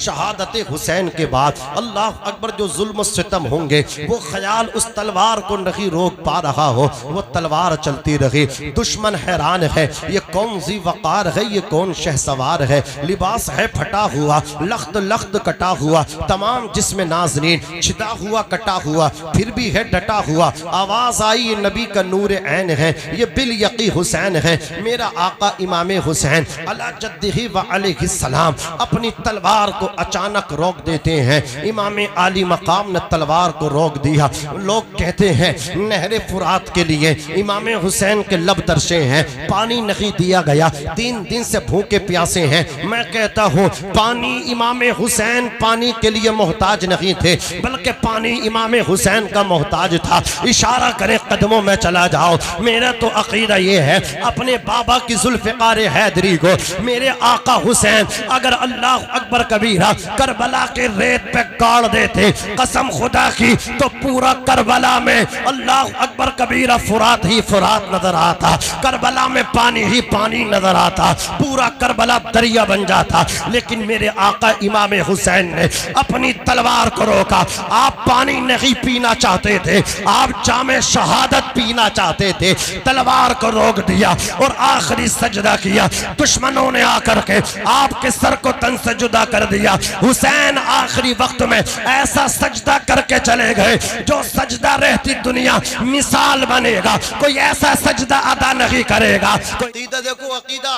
शहादत हुसैन के बाद अल्लाह अकबर जो जुल्म सितम होंगे, वो ख्याल उस तलवार को नहीं रोक पा रहा हो, वो तलवार चलती रही। दुश्मन हैरान है, ये कौन सी वकार है, ये कौन शहसवार है। लिबास है फटा हुआ, लख्त लख्त कटा हुआ, तमाम जिस्म नाज़रीन छिदा हुआ कटा हुआ, फिर भी है डटा हुआ। आवाज आई, ये नबी का नूर ऐन है, ये बिल यकी हुसैन है, मेरा आका इमाम हुसैन अला जद्दिही व अलैहि सलाम अपनी तलवार को अचानक रोक देते हैं। इमाम आली मकाम ने तलवार को रोक दिया। लोग कहते हैं नहरे फुरात के लिए इमाम हुसैन के लब तरसे हैं, पानी नहीं दिया गया, 3 दिन से भूखे प्यासे हैं। मैं कहता हूँ पानी इमाम हुसैन पानी के लिए मोहताज नहीं थे, बल्कि पानी इमाम हुसैन का मोहताज था। इशारा करे कदमों में चला जाओ। मेरा तो अकीदा ये है, अपने बाबा की जुल्फ़िकार हैदरी को मेरे आका हुसैन अगर अल्लाह अकबर कबीरा करबला के रेत पे गाड़ देते, कसम खुदा की, तो पूरा करबला में अल्लाह अकबर कबीरा फुरात ही फुरात नजर आता, करबला में पानी ही पानी नजर आता, पूरा करबला दरिया बन जाता। लेकिन मेरे आका इमाम हुसैन ने अपनी तलवार को रोका। आप पानी नहीं पीना चाहते थे, आप जामे शहादत पीना चाहते थे, तलवार को रोक दिया और आखिरी सजदा किया। दुश्मनों ने आकर के आपके सर को तन से जुदा कर दिया। हुसैन आखिरी वक्त में ऐसा सजदा करके चले गए जो सजदा रहती दुनिया मिसाल बनेगा, कोई ऐसा सजदा अदा नहीं करेगा। अकीदा देखो, अकीदा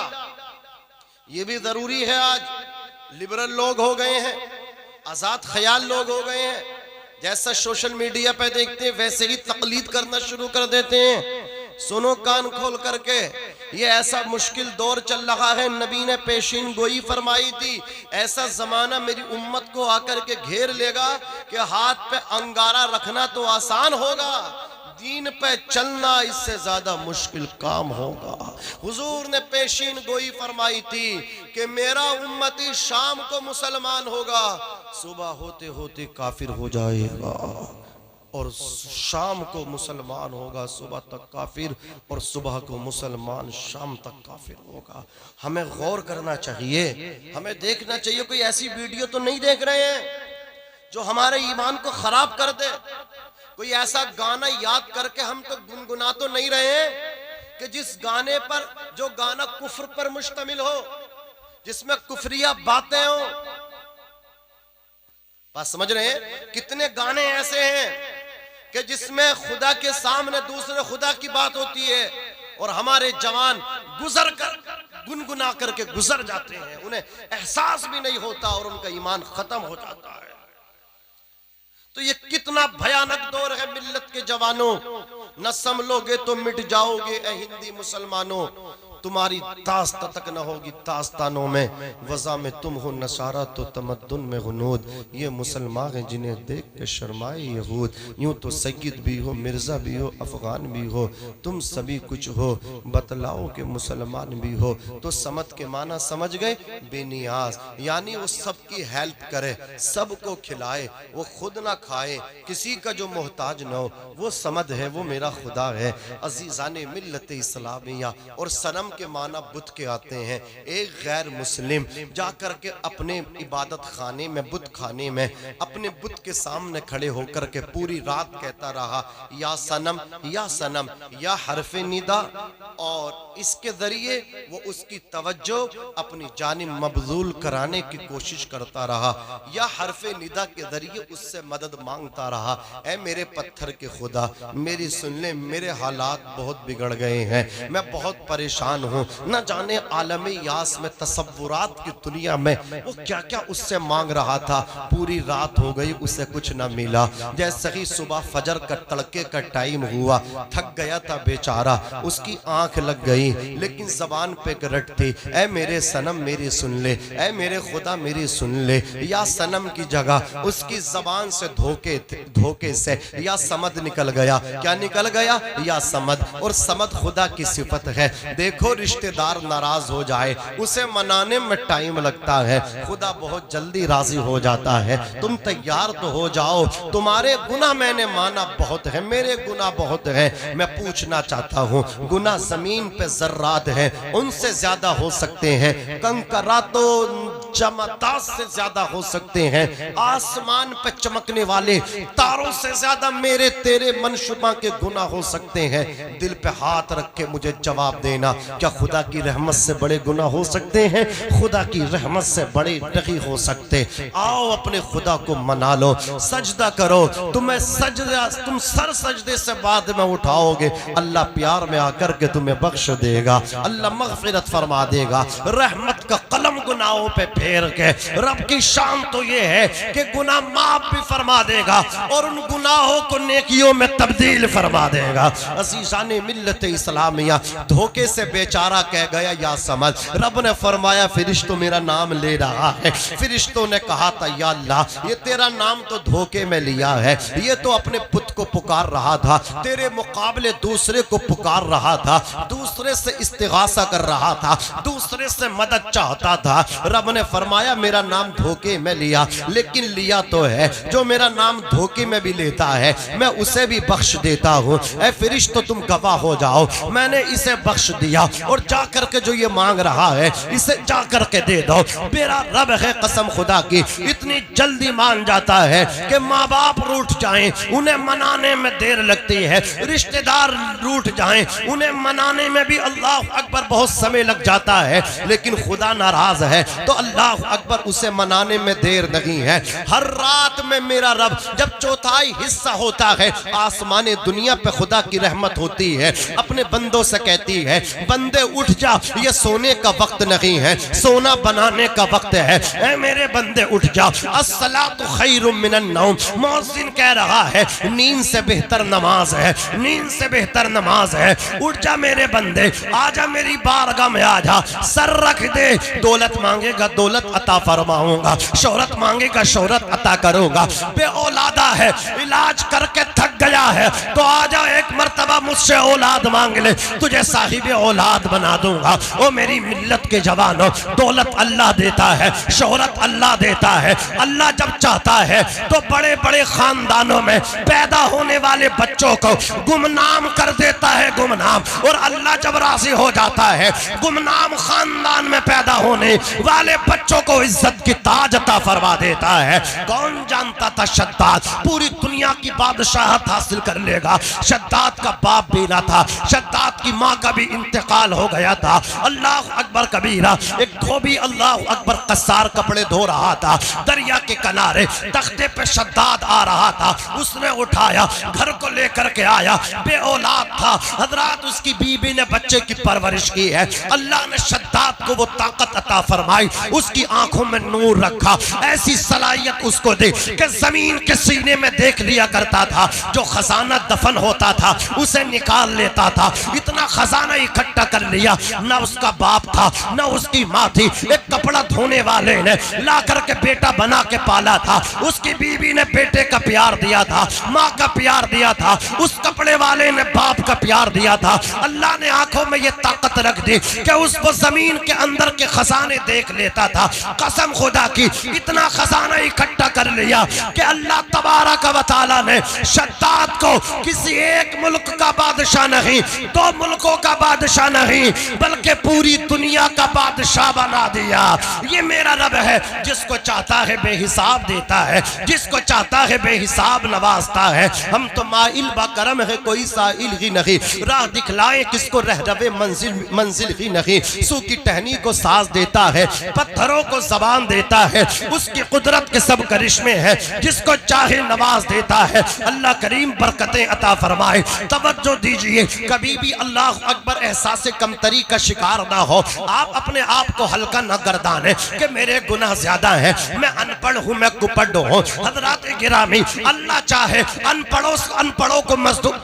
ये भी जरूरी है। आज लिबरल लोग हो गए हैं, आजाद ख्याल लोग हो गए हैं, जैसा सोशल मीडिया पे देखते हैं वैसे ही तकलीद करना शुरू कर देते हैं। सुनो कान खोल करके, ये ऐसा मुश्किल दौर चल रहा है, नबी ने पेशीन गोई फरमाई थी, ऐसा जमाना मेरी उम्मत को आकर के घेर लेगा कि हाथ पे अंगारा रखना तो आसान होगा, दीन पे चलना इससे ज्यादा मुश्किल काम होगा। हुजूर ने पेशीन गोई फरमाई थी कि मेरा उम्मती शाम को मुसलमान होगा, सुबह होते होते काफिर हो जाएगा, और शाम को मुसलमान होगा, सुबह तक काफिर, और सुबह को मुसलमान, शाम तक काफिर होगा। हमें गौर करना चाहिए, हमें देखना चाहिए कोई ऐसी वीडियो तो नहीं देख रहे हैं जो हमारे ईमान को खराब कर दे, कोई ऐसा गाना याद करके हम तो गुनगुना तो नहीं रहे हैं कि जिस गाने पर, जो गाना कुफ्र पर मुश्तमिल हो, जिसमें कुफरिया बातें हो। बात समझ रहे हैं? कितने गाने ऐसे हैं कि जिसमें खुदा के सामने दूसरे खुदा की बात होती है और हमारे जवान गुजर कर गुनगुना करके गुजर जाते हैं, उन्हें एहसास भी नहीं होता और उनका ईमान खत्म हो जाता है। तो ये कितना भयानक दौर है मिल्लत के जवानों, न संभलोगे तो मिट जाओगे ए हिंदी मुसलमानों, तुम्हारी दास्ता तक न होगी दास्तानों में, वज़ा में तुम हो नसारा तो तमद्दुन में गुनूद, ये मुसलमान हैं जिन्हें देख के शर्माए यहूद। यूं तो सैयद भी हो, मिर्जा भी हो, अफगान भी हो, तुम सभी कुछ हो, बतलाओ के मुसलमान भी हो। तो समद के माना समझ गए, बेनियाज, यानी वो सबकी हेल्प करे, सबको खिलाए, वो खुद ना खाए, किसी का जो मोहताज न हो, वो समद है, वो मेरा खुदा है। अजीजाने मिल्लत इस्लामिया, और सनम के माना बुत के आते हैं। एक गैर मुस्लिम जाकर के अपने इबादत खाने में, बुत खाने में, अपने बुत के सामने खड़े होकर के पूरी रात कहता रहा या सनम या सनम या हरफ निदा, और इसके जरिए वो उसकी तवज्जो अपनी जानिब मबजूल कराने की कोशिश करता रहा, या हरफ निदा के जरिए उससे मदद मांगता रहा। ऐ मेरे पत्थर के खुदा, मेरी सुन ले, मेरे हालात बहुत बिगड़ गए हैं, मैं बहुत परेशान हूँ, न जाने आलम यास में, तसव्वुरात की दुनिया में वो क्या क्या उससे मांग रहा था। पूरी रात हो गई, उसे कुछ न मिला। जैसे ही सुबह फजर का तड़के का टाइम हुआ, थक गया था बेचारा, उसकी आंख लग गई, लेकिन जबान पे करट थी, ऐ मेरे सनम मेरी सुन ले, ऐ मेरे खुदा मेरी सुन ले। या सनम की जगह उसकी जबान से धोखे से या समद निकल गया। क्या निकल गया? या समद। और समद खुदा की सिफत है। देखो देखो रिश्तेदार नाराज हो जाए, उसे मनाने में टाइम लगता है, खुदा बहुत जल्दी राजी हो जाता है। तुम तैयार तो हो जाओ, तुम्हारे गुनाह मैंने माना बहुत है, मेरे गुनाह बहुत है। मैं पूछना चाहता हूँ, गुनाह जमीन पे जर्रात है, उनसे ज्यादा हो सकते हैं, कंकरातो जमातात से ज्यादा हो सकते हैं, आसमान पे चमकने वाले तारों से ज्यादा मेरे तेरे मनशुबा के गुनाह हो सकते हैं। दिल पे हाथ रख के मुझे जवाब देना, क्या खुदा की रहमत से बड़े गुनाह हो सकते हैं? खुदा की रहमत से बड़े नहीं हो सकते। आओ अपने खुदा को मना लो, सजदा करो। तुम सर सजदे से बाद में उठाओगे, अल्लाह प्यार में आकर के तुम्हें बख्श देगा, अल्लाह मगफिरत फरमा देगा। रहमत का कलम गुनाहों पे फेर के, रब की शान तो ये है कि गुनाह माफ भी फरमा देगा और उन गुनाहों को नेकियों में तब्दील फरमा देगा। अज़ीज़ान मिल्लत इस्लामिया धोखे से बेचारा कह गया या समझ, रब ने फरमाया फिरिश्तों मेरा नाम ले रहा है। फिरिश्तों ने कहा था या अल्लाह ये तेरा नाम तो धोखे में लिया है, ये तो अपने पुत को पुकार रहा था, तेरे मुकाबले दूसरे को पुकार रहा था, दूसरे से इस्तिगासा कर रहा था, दूसरे से मदद चाहता था। रब ने फरमाया मेरा नाम धोखे में लिया, लेकिन लिया तो है, जो मेरा नाम धोखे में भी लेता है मैं उसे भी बख्श देता हूँ। ऐ फिरिश्तों तुम गवाह हो जाओ, मैंने इसे बख्श दिया और जा करके जो ये मांग रहा है इसे जा करके दे दो। मेरा रब है कसम खुदा की, इतनी जल्दी मान जाता है कि माँ बाप रूठ जाएं उन्हें मनाने में देर लगती है, रिश्तेदार रूठ जाएं उन्हें मनाने में भी अल्लाह अकबर बहुत समय लग जाता है, लेकिन खुदा नाराज है तो अल्लाह अकबर उसे मनाने में देर नहीं है। हर रात में मेरा रब जब चौथाई हिस्सा होता है, आसमान दुनिया पे खुदा की रहमत होती है, अपने बंदों से कहती है बंदे उठ जा, ये सोने का वक्त नहीं है, सोना बनाने का वक्त है। ऐ मेरे बंदे उठ जा, अस्सलातु खैरुम मिनन नौम, मौज़िन कह रहा है नींद से बेहतर नमाज है, नींद से बेहतर नमाज है। उठ जा मेरे बंदे, आजा मेरी बारगाह में आजा, सर रख दे। दौलत मांगेगा दौलत अता फरमाऊंगा, शोहरत मांगेगा शोहरत अता करूंगा। बे औलादा है, इलाज करके थक गया है तो आजा एक मर्तबा मुझसे औलाद मांग ले, तुझे साहिब औलाद बना दूंगा। ओ मेरी मिल्लत के जवानों, दौलत अल्लाह देता है, शोहरत अल्लाह देता है। अल्लाह जब चाहता है तो बड़े बड़े खानदानों में पैदा होने वाले बच्चों को गुमनाम कर देता है, गुमनाम। और अल्लाह जब राजी हो जाता है गुमनाम खानदान में पैदा होने वाले बच्चों को इज्जत की ताज अता फरमा देता है। कौन जानता था शद्दाद पूरी दुनिया की बादशाहत हासिल कर लेगा? शद्दाद का बाप भी ना था, शद्दाद की माँ का भी इंतकाल हो गया था। अल्लाह अकबर कबीरा, एक धोबी अल्लाह अकबर कसार कपड़े धो रहा था, दरिया के किनारे तख्ते पे शद्दाद आ रहा था, उसने उठाया घर को लेकर के आया, बे औलाद था हजरात, उसकी बीबी ने बच्चे की परवरिश की है। अल्लाह ने शद्दाद को वो ताकत अता फरमाई, उसकी आंखों में नूर रखा, ऐसी सलाहियत उसको दी कि जमीन के सीने में देख लिया करता था, जो खजाना दफन होता था उसे निकाल लेता था। इतना खजाना इकट्ठा कर लिया, ना उसका बाप था ना उसकी माँ थी, एक कपड़ा धोने वाले ने ला करके बेटा बना के पाला था, उसकी बीबी ने बेटे का प्यार दिया था, माँ का प्यार दिया था, उस कपड़े वाले ने बाप का प्यार दिया था। अल्लाह ने आंखों में ये ताकत रख दी कि उसको जमीन के अंदर के खजाने देख लेता था। कसम खुदा की, इतना खजाना इकट्ठा कर लिया कि अल्लाह तबारक व तआला ने शद्दाद को किसी एक मुल्क का बादशाह नहीं, दो मुल्कों का बादशाह नहीं, बल्कि पूरी दुनिया का बादशाह बना दिया। ये मेरा रब है, जिसको चाहता है बेहिसाब देता है, जिसको चाहता है बेहिसाब नवाजता है। हम तो माइल बा करम है, कोई साइल ही नहीं, राह दिखलाए किसको रह रवे मंजिल ही नहीं। सूखी टहनी को साज देता है, पत्थरों को जबान देता है, उसकी कुदरत के सब करिश्मे हैं, जिसको चाहे नवाज देता है। अल्लाह करीम बरकतें अता फरमाए। तवज्जो दीजिए, कभी भी अल्लाह अकबर एहसास कमतरी का शिकार ना हो। आप अपने आप को हल्का न गर्दाने कि मेरे गुनाह ज्यादा है, मैं अनपढ़ हूँ, मैं कुपड़ हूँ। हजरात गिरामी, अल्लाह चाहे अनपढ़ों को मजदूर,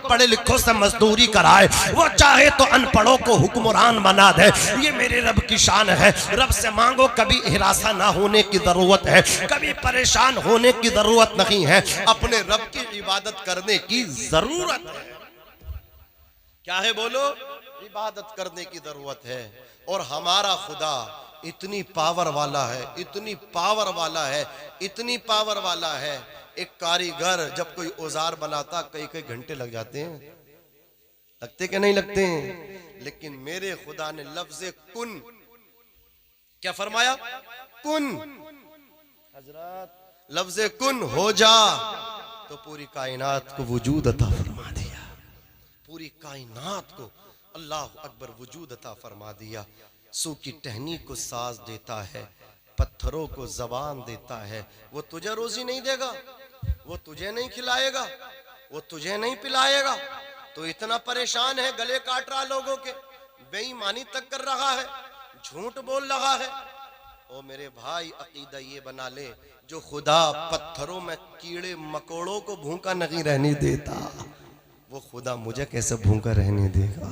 पढ़े लिखों से मजदूरी कराए, वो चाहे तो अनपढ़ों को हुक्मरान बना दे। ये मेरे रब की शान है। रब से मांगो, कभी हिरासा ना होने की जरूरत है, कभी परेशान होने की जरूरत नहीं है, अपने रब की इबादत करने की जरूरत है। क्या है बोलो? इबादत करने की जरूरत है। और हमारा खुदा इतनी पावर वाला है, इतनी पावर वाला है, इतनी पावर वाला है। एक कारीगर जब कोई औजार बनाता कई कई घंटे लग जाते हैं, लगते कि नहीं लगते हैं? लेकिन मेरे खुदा ने लफ्ज़े कुन क्या फरमाया? कुन। हजरत लफ्ज़े कुन हो जा तो पूरी कायनात को वजूद अता फरमा दिया। पूरी कायनात को अल्लाह अकबर वजूद अता फरमा दिया। सूखी टहनी को साज देता है, पत्थरों को जबान देता है। वो तुझे रोजी नहीं देगा, वो तुझे नहीं खिलाएगा, वो तुझे नहीं पिलाएगा, तो इतना परेशान है, गले काट रहा लोगों के, बेईमानी तक कर रहा है, झूठ बोल रहा है। ओ मेरे भाई, अकीदा ये बना ले, जो खुदा पत्थरों में कीड़े मकोड़ों को भूखा नहीं रहने देता, वो खुदा मुझे कैसे भूखा रहने देगा?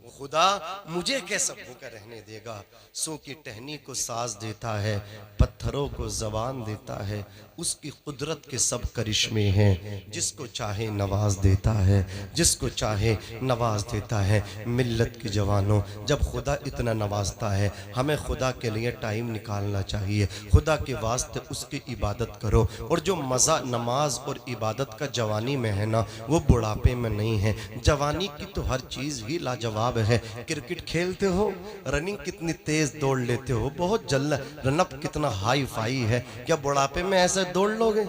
वो खुदा मुझे कैसे भूखा रहने देगा? सो की टहनी को साज देता है, पत्थरों को जबान देता है। उसकी कुदरत के सब करिश्मे हैं, जिसको चाहे नवाज देता है, जिसको चाहे नवाज देता है। मिल्लत के जवानों, जब खुदा इतना नवाजता है, हमें खुदा के लिए टाइम निकालना चाहिए। खुदा के वास्ते उसकी इबादत करो। और जो मज़ा नमाज और इबादत का जवानी में है ना, वो बुढ़ापे में नहीं है। जवानी की तो हर चीज़ ही लाजवाब है। क्रिकेट खेलते हो, रनिंग कितनी तेज़ दौड़ लेते हो, बहुत जल्द रनअप कितना हाई फाई है। क्या बुढ़ापे में ऐसे दौड़ लोगे?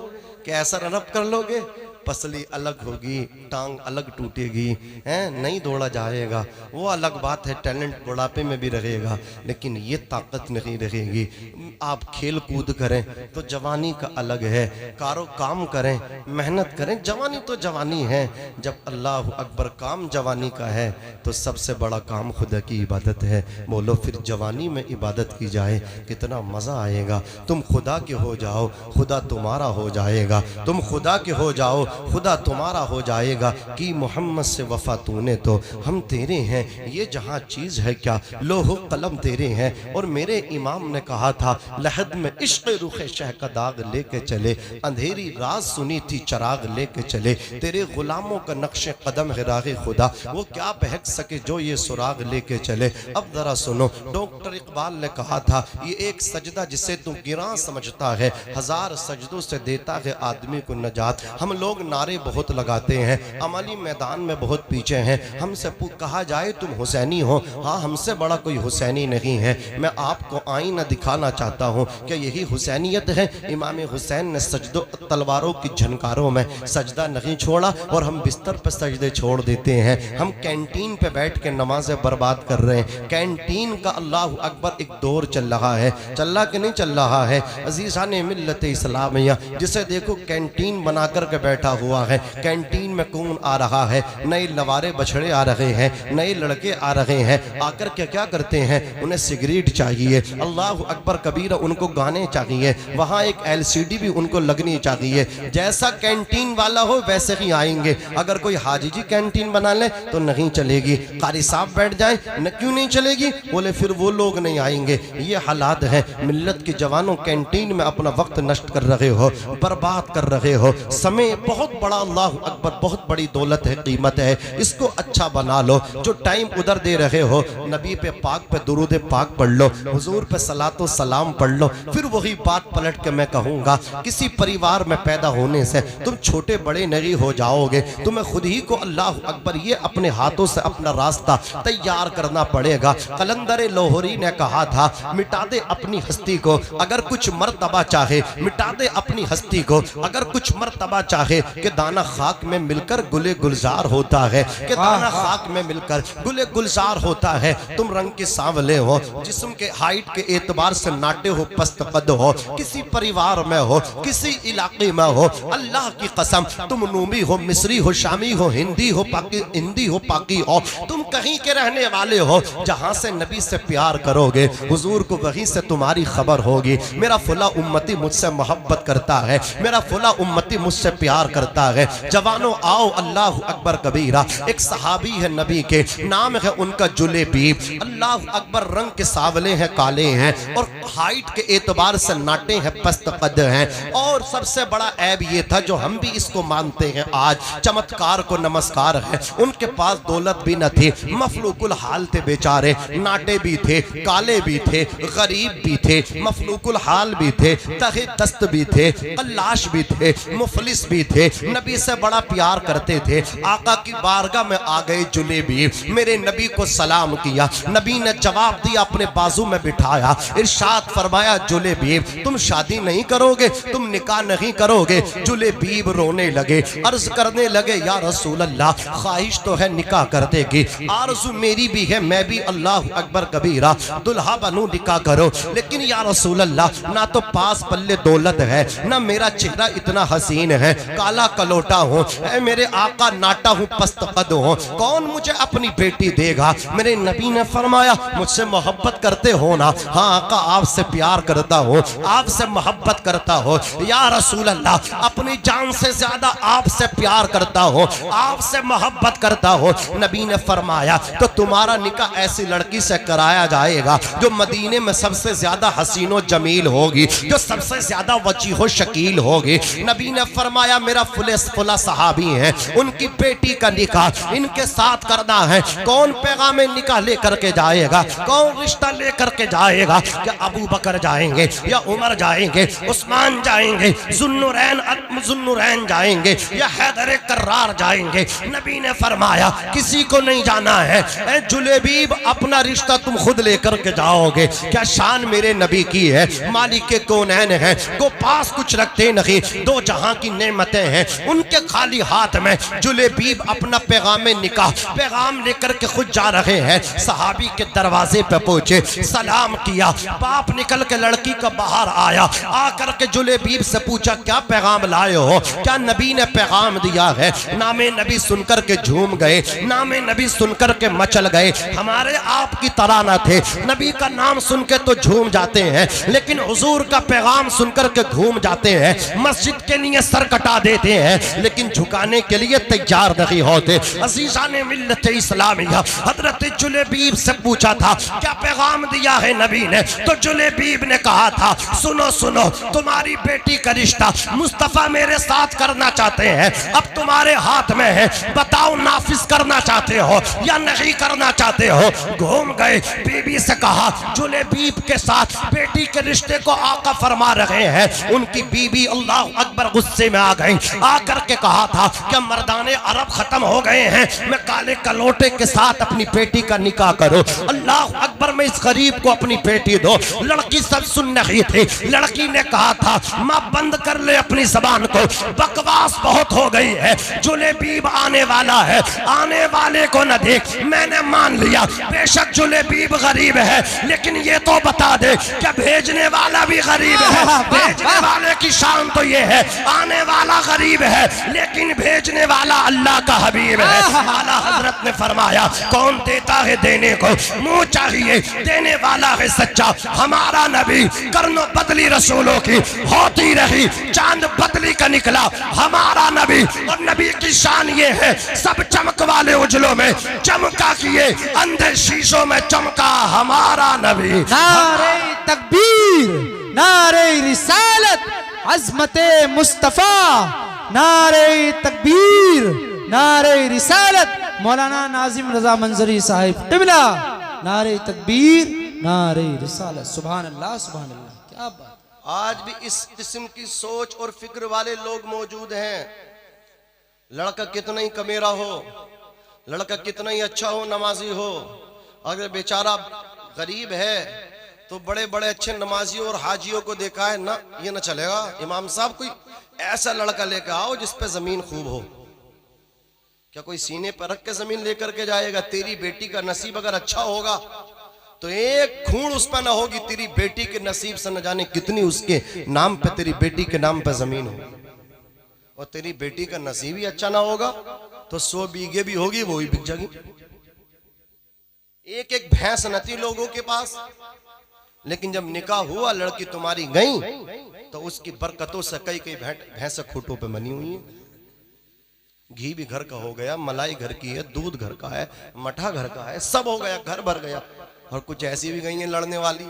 क्या ऐसा रनअप कर लोगे? पसली अलग होगी, टांग अलग टूटेगी, हैं, नहीं दौड़ा जाएगा। वो अलग बात है, टैलेंट बुढ़ापे में भी रहेगा, लेकिन ये ताकत नहीं रहेगी। आप खेल कूद करें तो जवानी का अलग है, कारो काम करें, मेहनत करें, जवानी तो जवानी है। जब अल्लाह अकबर काम जवानी का है तो सबसे बड़ा काम खुदा की इबादत है। बोलो फिर जवानी में इबादत की जाए, कितना मज़ा आएगा। तुम खुदा के हो जाओ, खुदा तुम्हारा हो जाएगा। तुम खुदा के हो जाओ, खुदा तुम्हारा हो जाएगा। कि मोहम्मद से वफा तूने तो हम तेरे हैं, ये जहाँ चीज़ है क्या, लोहो कलम तेरे हैं। और मेरे इमाम ने कहा था, लहद में इश्क रुखे शह का दाग लेके चले, अंधेरी रात सुनी थी चराग लेके चले। तेरे गुलामों का नक्शे कदम है रागे खुदा, वो क्या बहक सके जो ये सुराग लेके चले। अब जरा सुनो, डॉक्टर इकबाल ने कहा था, ये एक सजदा जिसे तू गिरा समझता है, हजार सजदों से देता है आदमी को नजात। हम लोग नारे बहुत लगाते हैं, अमली मैदान में बहुत पीछे हैं। हमसे कहा जाए तुम हुसैनी हो, हाँ हमसे बड़ा कोई हुसैनी नहीं है। मैं आपको आईना दिखाना चाहता हूँ, क्या यही हुसैनियत है? इमाम हुसैन ने सजदों तलवारों की झनकारों में सजदा नहीं छोड़ा, और हम बिस्तर पर सजदे छोड़ देते हैं। हम कैंटीन पे बैठ के नमाजें बर्बाद कर रहे हैं। कैंटीन का अल्लाह अकबर एक दौर चल रहा है, चल रहा कि नहीं चल रहा है? अजीज़ान मिल्लत इस्लामिया, जिसे देखो कैंटीन बना कर के बैठा हुआ है। कैंटीन में कौन आ रहा है? नए लवारे बछड़े आ रहे हैं, नए लड़के आ रहे हैं। आकर के क्या करते हैं? उन्हें सिगरेट चाहिए, अल्लाह अकबर कबीरा, उनको गाने चाहिए, वहाँ एक LCD भी उनको लगनी चाहिए। जैसा कैंटीन वाला हो वैसे ही आएंगे। अगर कोई हाजी जी कैंटीन बना ले तो नहीं चलेगी, कारी साहब बैठ जाए न, क्यों नहीं चलेगी? बोले फिर वो लोग नहीं आएंगे। ये हालात है। मिल्लत के जवानों, कैंटीन में अपना वक्त नष्ट कर रहे हो, बर्बाद कर रहे हो। समय बहुत बड़ा, अल्लाह अकबर, बहुत बड़ी दौलत है, कीमत है, इसको अच्छा बना लो। जो टाइम उधर दे रहे हो, नबी पे पाक पे दुरूद पाक पढ़ लो, हुजूर पे सलातो सलाम पढ़ लो। फिर वही बात पलट के मैं कहूँगा, किसी परिवार में पैदा होने से तुम छोटे बड़े नहीं हो जाओगे। तुम्हें खुद ही को अल्लाह अकबर ये अपने हाथों से अपना रास्ता तैयार करना पड़ेगा। कलंदर लाहौरी ने कहा था, मिटा दे अपनी हस्ती को अगर कुछ मर्तबा चाहे, मिटा दे अपनी हस्ती को अगर कुछ मर्तबा चाहे। कि दाना खाक में मिलकर गुले गुलजार होता है, कि दाना खाक में मिलकर गुले गुलजार होता है। तुम रंग के सांवले हो, जिस्म के हाइट के एतबार से नाटे हो, पस्त कद हो, किसी परिवार में हो, किसी इलाके में हो, अल्लाह की कसम तुम नूबी हो, मिस्री हो, शामी हो, हिंदी हो, पाकी हो, तुम कहीं के रहने वाले हो, जहां से नबी से प्यार करोगे हुजूर को वहीं से तुम्हारी खबर होगी। मेरा फुला उम्मती मुझसे मोहब्बत करता है, मेरा फुला उम्मती मुझसे प्यार करता है। जवानों आओ अल्लाह अकबर कबीरा। एक सहाबी है नबी के, नाम है उनका जुलेबीब। अल्लाह अकबर, रंग के सावले हैं, काले हैं और हाइट के एतबार से नाटे हैं, पस्त कद हैं। और सबसे बड़ा ऐब ये था जो हम भी इसको मानते हैं आज, चमत्कार को नमस्कार है, उनके पास दौलत भी न थी, मफलूकुल हाल थे बेचारे, नाटे भी थे, काले भी थे, गरीब भी थे, मफलूकुल हाल भी थे, तहे दस्त भी थे, कल्लाश भी थे, मुफलिस भी थे। नबी से बड़ा प्यार करते थे। आका की बारगाह में आ गए जुलेबी, मेरे नबी को सलाम किया। नबी ने जवाब दिया, अपने बाजू में बिठाया, इरशाद फरमाया, जुलेबीब तुम शादी नहीं करोगे, तुम निकाह नहीं करोगे। जुलेबीब रोने लगे, अर्ज करने लगे, या रसूल अल्लाह, ख्वाहिश तो है निकाह कर देगी, आरज़ू मेरी भी है, मैं भी अल्लाह अकबर कबीरा दुल्हा बनूं, निकाह करो। लेकिन या रसूल अल्लाह, ना तो पास पल्ले दौलत है, ना मेरा चेहरा इतना हसीन है, काला कलोटा हूँ, मेरे आका नाटा हूँ, पस्त कद हूँ, कौन मुझे अपनी बेटी देगा? मेरे नबी ने फरमाया, मुझसे मोहब्बत करते हो ना? हाँ आका, आपसे प्यार करता हूँ, आपसे मोहब्बत करता हो। या रसूल अल्लाह, अपनी जान से ज्यादा आपसे प्यार करता हो, आपसे मोहब्बत करता हो। नबी ने फरमाया, तो तुम्हारा निकाह ऐसी लड़की से कराया जाएगा जो मदीने में सबसे ज्यादा हसीनो जमील होगी, जो सबसे ज्यादा वजीहो शकील होगी। नबी ने फरमाया, मेरा फुला सहाबी है, उनकी बेटी का निकाह इनके साथ करना है। कौन पैगाम निकाह लेकर के जाएगा? कौन रिश्ता लेकर के जाएगा? क्या अबू बकर जाएंगे या उमर जाएंगे, उस्मान जाएंगे, जुन्नुरैन जाएंगे या हैदर कर्रार जाएंगे? नबी ने फरमाया, किसी को नहीं जाना है। जुलेबीब, अपना रिश्ता तुम खुद लेकर के जाओगे। क्या शान मेरे नबी की है, मालिक के कौनैन है, को पास कुछ रखते नहीं, दो जहां की नेमतें हैं, उनके खाली हाथ में जुलेबीब अपना पैगाम निकाह पैगाम लेकर के खुद जा रहे हैं। सहाबी के दरवाजे पे पहुंचे, सलाम किया, बाप निकल के लड़की का बाहर आया, आकर के जुलेबीब से पूछा, क्या पैगाम लाए हो? क्या नबी ने पैगाम दिया है? नामे नबी सुनकर के झूम गए, नामे नबी सुनकर के मचल गए। हमारे आपकी तरह न थे, नबी का नाम सुन के तो झूम जाते हैं, लेकिन हुजूर का पैगाम सुनकर के घूम जाते हैं। मस्जिद के लिए सर कटा देते हैं, लेकिन झुकाने के लिए तैयार नहीं होते। अज़ीज़ाने मिल्लत इस्लामिया, हजरत जुलेबीब से पूछा था, क्या पैगाम दिया है नबी ने? तो जुलेबीब ने कहा था, सुनो सुनो, तुम्हारी बेटी का रिश्ता मुस्तफ़ा मेरे साथ करना चाहते हैं, अब तुम्हारे हाथ में है, बताओ नाफिज करना चाहते हो या नहीं करना चाहते हो? घूम गए, बीबी से कहा, जुलेबीब के साथ बेटी के रिश्ते को आका फरमा रहे हैं। उनकी बीबी अल्लाह अकबर गुस्से में आ गई, आकर के कहा था, क्या मर्दाने अरब खत्म हो गए हैं? मैं काले कलोटे के साथ अपनी बेटी का निकाह करो? अल्लाह अकबर, में इस गरीब को अपनी बेटी दो। लड़की सब सुन रही थी। लड़की ने कहा था, माँ बंद कर ले अपनी जबान को, बकवास बहुत हो गई है, जुलेबीब आने वाला है, आने वाले को न देख। मैंने मान लिया, बेशक जुलेबीब गरीब है, लेकिन ये तो बता दे, क्या भेजने वाला भी गरीब है? भेजने वाले की शान तो ये है, आने वाला गरीब है, लेकिन भेजने वाला अल्लाह का हबीब है। आला हजरत ने फरमाया, कौन देता है देने को, मुंह चाहिए, देने वाला है सच्चा। हमारा नबी करनो बदली रसूलों की होती रही, चांद बदली का निकला हमारा नबी। और नबी की शान ये है, सब चमक वाले उजलों में चमका किए, अंधे शीशों में चमका हमारा नबी। नारे तकबीर, नारे रिसालत, अज़मते मुस्तफा, नारे तकबीर, नारे रिसालत, मौलाना नाजिम रजा मंजरी साहिब क़िबला, नारे तकबीर, नारे रिसालत। सुभान अल्लाह, सुभान अल्लाह, क्या बात। आज भी इस किस्म की सोच और फिक्र वाले लोग मौजूद हैं। लड़का कितना ही कमेरा हो, लड़का कितना ही अच्छा हो, नमाजी हो, अगर बेचारा गरीब है तो बड़े बड़े अच्छे नमाजियों और हाजियों को देखा है ना, ये ना चलेगा। इमाम साहब, कोई ऐसा लड़का लेकर आओ जिस पे जमीन खूब हो। क्या कोई सीने पर रख के जमीन लेकर के जाएगा? तेरी बेटी का नसीब अगर अच्छा होगा तो एक खून उस पर ना होगी। तेरी बेटी के नसीब से न जाने कितनी उसके नाम पे, तेरी बेटी के नाम पे जमीन होगी। और तेरी बेटी का नसीब ही अच्छा ना होगा तो 100 बीघे भी होगी, वो ही बिक जाएगी। एक एक भैंस न थी लोगों के पास, लेकिन जब निकाह हुआ, लड़की तुम्हारी गई, तो उसकी बरकतों से कई कई भैंस खूंटों पे बनी हुई है। घी भी घर का हो गया, मलाई घर की है, दूध घर का है, मठा घर का है, सब हो गया, घर भर गया। और कुछ ऐसी भी गई हैं लड़ने वाली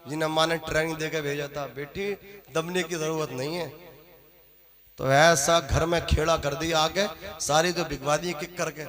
जिन्हें माँ ने ट्रेनिंग देकर भेजा था, बेटी दबने की जरूरत नहीं है। तो ऐसा घर में खेड़ा कर दिया आगे, सारी तो बिकवा दी किक करके।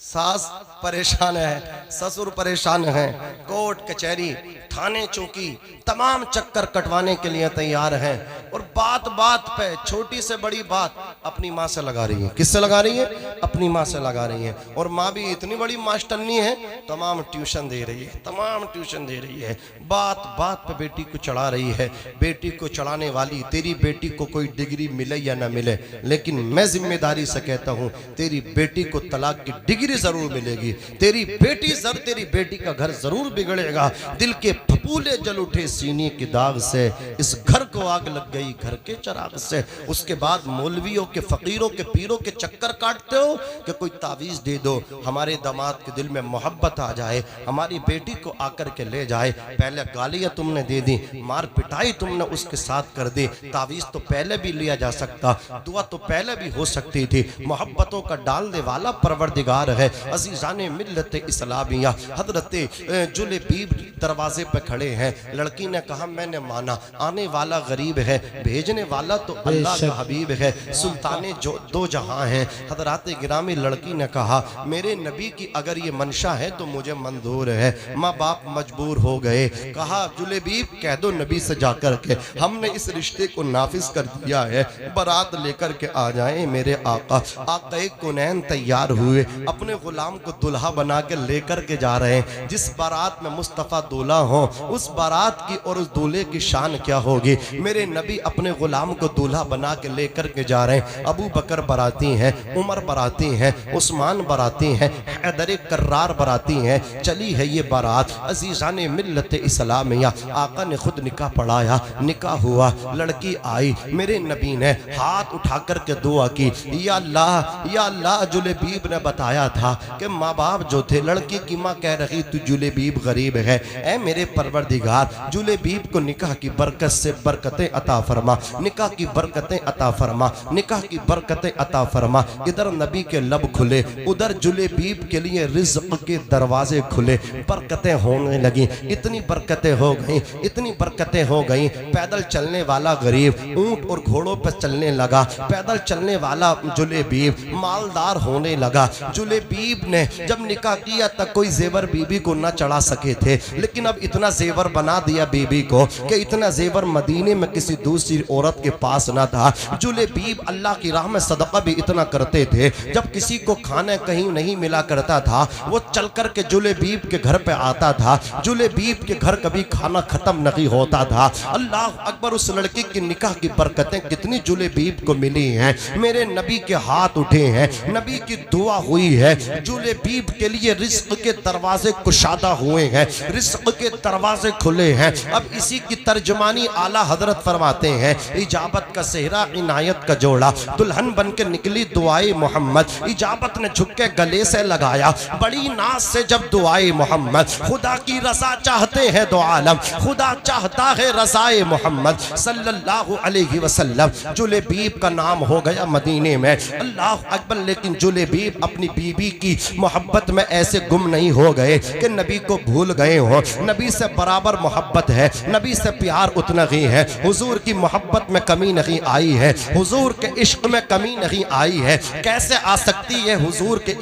सास परेशान है, ससुर परेशान है, कोर्ट कचहरी थाने चौकी तमाम चक्कर कटवाने के लिए तैयार हैं। और बात बात पे छोटी से बड़ी बात अपनी माँ से लगा रही है। किससे लगा रही है? अपनी माँ से लगा रही है। और माँ भी इतनी बड़ी मास्टरनी है, तमाम ट्यूशन दे रही है, तमाम ट्यूशन दे रही है। बात बात पे बेटी को चढ़ा रही है। बेटी को चढ़ाने वाली, तेरी बेटी को कोई डिग्री मिले या ना मिले, लेकिन मैं जिम्मेदारी से कहता हूँ तेरी बेटी को तलाक की डिग्री जरूर मिलेगी। तेरी बेटी का घर जरूर बिगड़ेगा। दिल के फपूले जल उठे सीने के दाग से, इस घर को आग लग गई घर के चिराग से। उसके बाद मौलवियों के, फकीरों के, पीरों के चक्कर काटते हो कि कोई तावीज दे दो, हमारे दामाद के दिल में मोहब्बत आ जाए, हमारी बेटी को आकर के ले जाए। पहले गालियां तुमने दे दी, मार पिटाई तुमने उसके साथ कर दी। तावीज तो पहले भी लिया जा सकता, दुआ तो पहले भी हो सकती थी। मोहब्बतों का डालने वाला परवरदिगार है। अजीजाने मिल्लत इस्लामिया हजरत जुलेबीब दरवाजे पे खड़े हैं। लड़की ने कहा मैंने माना, आने वाला गरीब है, भेजने वाला तो अल्लाह का हबीब है, सुल्ताने जो दो जहां हैं। हजरात गिरामी, लड़की ने कहा मेरे नबी की अगर ये मंशा है तो मुझे मंजूर है। माँ बाप मजबूर हो गए। कहा जुलेबीब कह दो नबी से जाकर के हमने इस रिश्ते को नाफिज कर दिया है, बारात लेकर के आ जाए मेरे आका। आका कुनैन तैयार हुए, अपने गुलाम को दुल्हा बना के लेकर के जा रहे हैं। जिस बारात में मुस्तफ़ा दूल्हा हो, उस बारात की और उस दूल्हे की शान क्या होगी। मेरे नबी अपने गुलाम को दूल्हा बना के लेकर के जा रहे हैं। अबू बकर बराती हैं, उमर बराती हैं, उस्मान बराती हैं, हैदर कर्रार बराती हैं। चली है ये बारात। अजीज़ाने मिल्लत इस्लामिया, आका ने खुद निकाह पढ़ाया, निकाह हुआ, लड़की आई। मेरे नबी ने हाथ उठा कर के दुआ की, या अल्लाह जुलेबीब ने बताया था कि माँ बाप जो थे, लड़की की माँ कह रही तू जुलेबीब गरीब है, ऐ मेरे परवरदिगार जुलेबीब को निकाह की बरकत से बरकतें अता फरमा, निकाह की बरकतें अता फरमा, निकाह की बरकतें अता फरमा। इधर नबी के लब खुले, उधर जुलेबीब के लिए रिज़्क़ के दरवाजे खुले, बरकतें होने लगी। इतनी बरकतें हो गई, इतनी बरकतें हो गई। पैदल चलने वाला गरीब ऊंट और घोड़ों पर चलने लगा, पैदल चलने वाला जुलेबीब मालदार होने लगा। जुलेबीब ने जब निकाह किया तक कोई जेवर बीबी को न चढ़ा सके थे, लेकिन अब इतना जेवर बना दिया बीबी को कि इतना जेवर मदीने में किसी दूसरी औरत के पास ना था। जुलेबीब अल्लाह की राह में सदका भी इतना करते थे, जब किसी को खाना कहीं नहीं मिला करता था वो चल कर के जुलेबीब के घर पे आता था। जुलेबीब के घर कभी खाना खत्म नहीं होता था। अल्लाह अकबर, उस लड़की की निकाह की बरकतें कितनी जुलेबीब को मिली हैं। मेरे नबी के हाथ उठे हैं, नबी की दुआ हुई है, जुलेबीब के लिए रिज़्क़ के दरवाजे कुशादा हुए हैं, रिज़्क़ के दरवाजे खुले हैं। अब इसी की तर्जमानी आला हजरत फरमाते हैं, इजाबत का सेहरा इनायत का जोड़ा, दुल्हन बन के निकली दुआए मोहम्मद। इजाबत ने झुक के गले से लगाया बड़ी नाज से जब दुआए मोहम्मद। खुदा की रज़ा चाहते हैं दो आलम, खुदा चाहता है रज़ाए मोहम्मद सल्लल्लाहु अलैहि वसल्लम। जुलेबीब का नाम हो गया मदीने में, अल्लाह अकबर। लेकिन जुलेबीब अपनी बीबी की मोहब्बत में ऐसे गुम नहीं हो गए कि नबी को भूल गए हो। नबी से बराबर मोहब्बत है, नबी से प्यार उतना ही है। हुजूर की मोहब्बत में कमी नहीं आई है, हुजूर के इश्क में कमी नहीं आई है। कैसे आ सकती है हुजूर के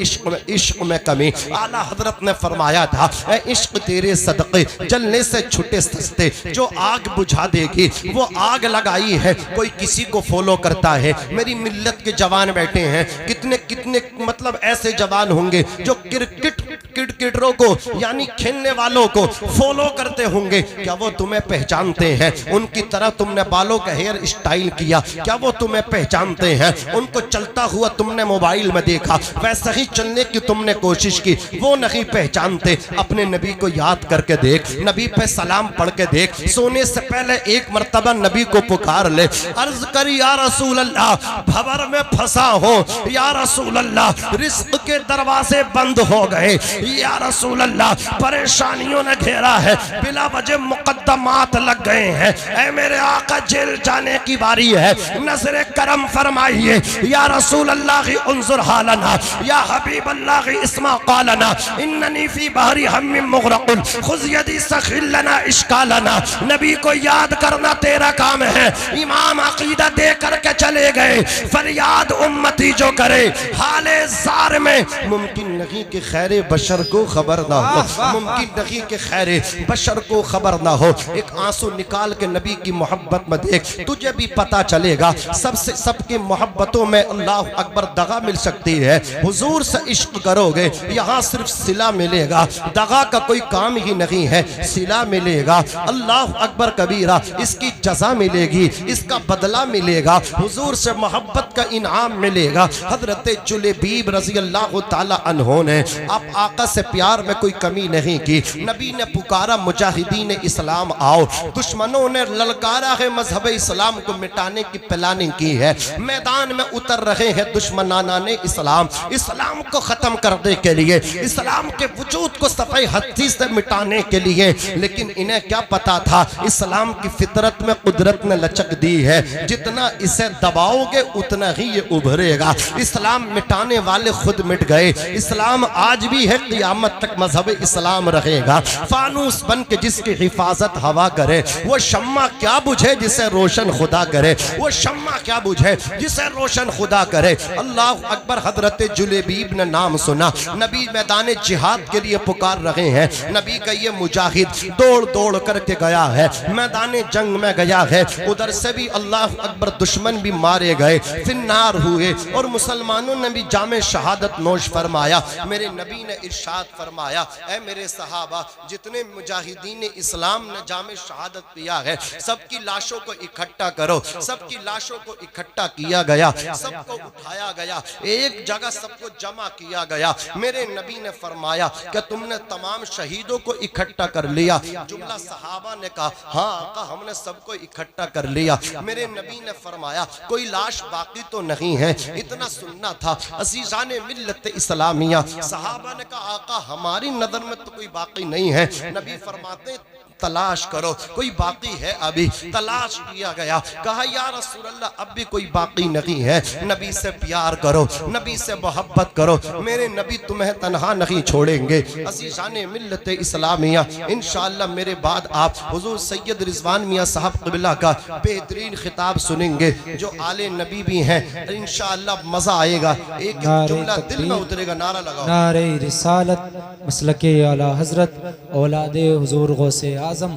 इश्क में कमी? आला हजरत ने फरमाया था, ऐ इश्क तेरे सदक़े जलने से छुटे सस्ते, जो आग बुझा देगी वो आग लगाई है। कोई किसी को फॉलो करता है, मेरी मिल्लत के जवान बैठे हैं, कितने कितने मतलब ऐसे जवान होंगे जो क्रिकेटरों को यानी खेलने वालों को फॉलो करते होंगे। क्या वो तुम्हें पहचानते हैं? उनकी तरह तुमने बालों का हेयर स्टाइल किया, क्या वो तुम्हें पहचानते हैं? उनको चलता हुआ तुमने मोबाइल में देखा, वैसा ही चलने की तुमने कोशिश की, वो नहीं पहचानते। अपने नबी को याद करके देख, नबी पे सलाम पढ़ के देख, सोने से पहले एक मर्तबा नबी को पुकार ले, अर्ज कर या रसूल अल्लाह, भंवर में फंसा हो, या रसूल अल्लाह रिज़्क़ के दरवाजे बंद हो गए, या रसूल अल्लाह परेशानियों ने घेरा है, बिला वजह मुकद्दमात लग गए हैं, ऐ मेरे आका जेल जाने की बारी है, नजर करम फरमाइए या रसूल अल्लाह उन्जुर हालना या हबीब अल्लाह इस्मा कालना इन्ननी फी बहरी हम्मी मुगरकुल खुज़ यदी सखिल लना इश्कालना। नबी को याद करना तेरा काम है। इमाम अकीदा दे करके चले गए, फरियाद उम्मती जो करे हाले जार में मुमकिन नहीं कि खैर बशर को खबर ना हो, मुमकिन नहीं कि खैर बशर को खबर ना हो। एक आंसू निकाल के नबी की मोहब्बत में देख, तुझे भी पता चलेगा सबसे सबकी मोहब्बतों में अल्लाह अकबर दगा मिल सकती है। हुजूर से इश्क करोगे यहाँ सिर्फ सिला मिलेगा, दगा का कोई काम ही नहीं है, सिला मिलेगा। अल्लाह अकबर कबीरा, इसकी जजा मिलेगी, इसका बदला मिलेगा, हुजूर से मोहब्बत का इनाम मिलेगा। हजरत जुलेबीब रजी अल्लाह ताला अन्हो ने आप आका से प्यार में कोई कमी नहीं की। नबी ने पुकारा मुजाहिदीन इस्लाम आओ, दुश्मनों ने ललकारा है मजहब इस्लाम को मिटाने की प्लानिंग की है, मैदान में उतर रहे हैं दुश्मनाने इस्लाम, इस्लाम को खत्म करने के लिए, इस्लाम के वजूद को सफाई हस्ती से मिटाने के लिए। लेकिन इन्हें क्या पता था इस्लाम की फितरत में कुदरत ने लचक दी है, जितना इसे दबाओगे उतना ही ये उभरेगा। इस्लाम मिटाने वाले खुद मिट गए, इस्लाम आज भी है, क़यामत तक मजहब इस्लाम रहेगा। फानूस बन के जिसकी हिफाजत हवा करे, वो शम्मा क्या बुझे जिसे रोशन खुदा करे, वो शम्मा क्या बुझे जिसे रोशन खुदा करे। अल्लाह अकबर। हजरत जुलेबीब ने नाम सुना, नबी मैदान जिहाद के लिए पुकार रहे हैं। नबी का ये मुजाहिद दौड़ दौड़ करके गया है, मैदान जंग में गया है, उधर से भी अल्लाह अकबर दुश्मन भी मारे गए, फिन्नार हुए और मुसलमानों ने भी जामे शहादत नोश फरमाया। मेरे नबी ने इरशाद फरमाया, ऐ मेरे सहाबा, जितने मुजाहिदीन इस्लाम ने जामे शहादत पिया है, सबकी लाशों को इकट्ठा करो। सबकी लाशों को इकट्ठा किया गया, सबको उठाया गया, एक जगह सबको जमा किया गया। मेरे नबी ने फरमाया कि तुमने तमाम शहीदों को इकट्ठा कर लिया? जुमला सहाबा ने कहा हाँ आका, हमने सबको इकट्ठा कर लिया। मेरे नबी ने फरमाया कोई लाश बाकी तो नहीं है, इतना सुनना था। अजीजान मिल्लत इस्लामिया, सहाबा ने कहा आका हमारी नजर में तो कोई बाकी नहीं है। नबी फरमाते तलाश करो, कोई बाकी है? अभी तलाश किया गया, कहा या रसूल अल्लाह अब भी कोई बाकी नहीं है। नबी से प्यार करो, नबी से मोहब्बत करो, मेरे नबी तुम्हें तन्हा नहीं छोड़ेंगे। अज़ीज़ान मिल्लत इस्लामिया, इंशाअल्लाह मेरे बाद आप हुजूर सैयद रिजवान मियाँ साहब क़िबला का बेहतरीन खिताब सुनेंगे, जो आले नबी भी हैं। इंशाअल्लाह मज़ा आएगा, एक जुमला दिल में उतरेगा। नारा लगाओ, नारे रिसालत मसलके आला हजरत औलादे हुजूर गौसे आज़म,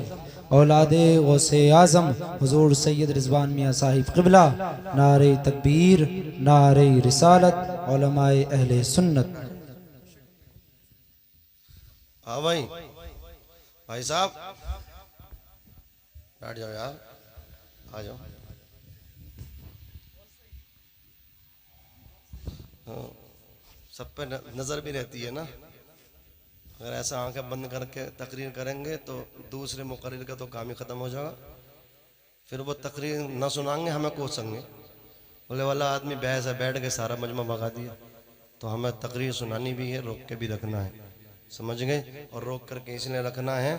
औलादे गौसे आज़म हुजूर सैयद रिजवान मियाँ साहिब क़िबला। नारे तकबीर, नारे रिसालत, उलमाए अहले सुन्नत। हाँ भाई साहब बैठ जाओ यार, आ जाओ। हाँ, सब पे नज़र भी रहती है ना, अगर ऐसा आंखें बंद करके तकरीर करेंगे तो दूसरे मुकर्रिर का तो काम ही ख़त्म हो जाएगा। फिर वो तकरीर ना सुनाएंगे, हमें कोसेंगे, बोले वाला आदमी बहस है, बैठ के सारा मजमा भगा दिया। तो हमें तकरीर सुनानी भी है, रोक के भी रखना है, समझ गए? और रोक करके इसलिए रखना है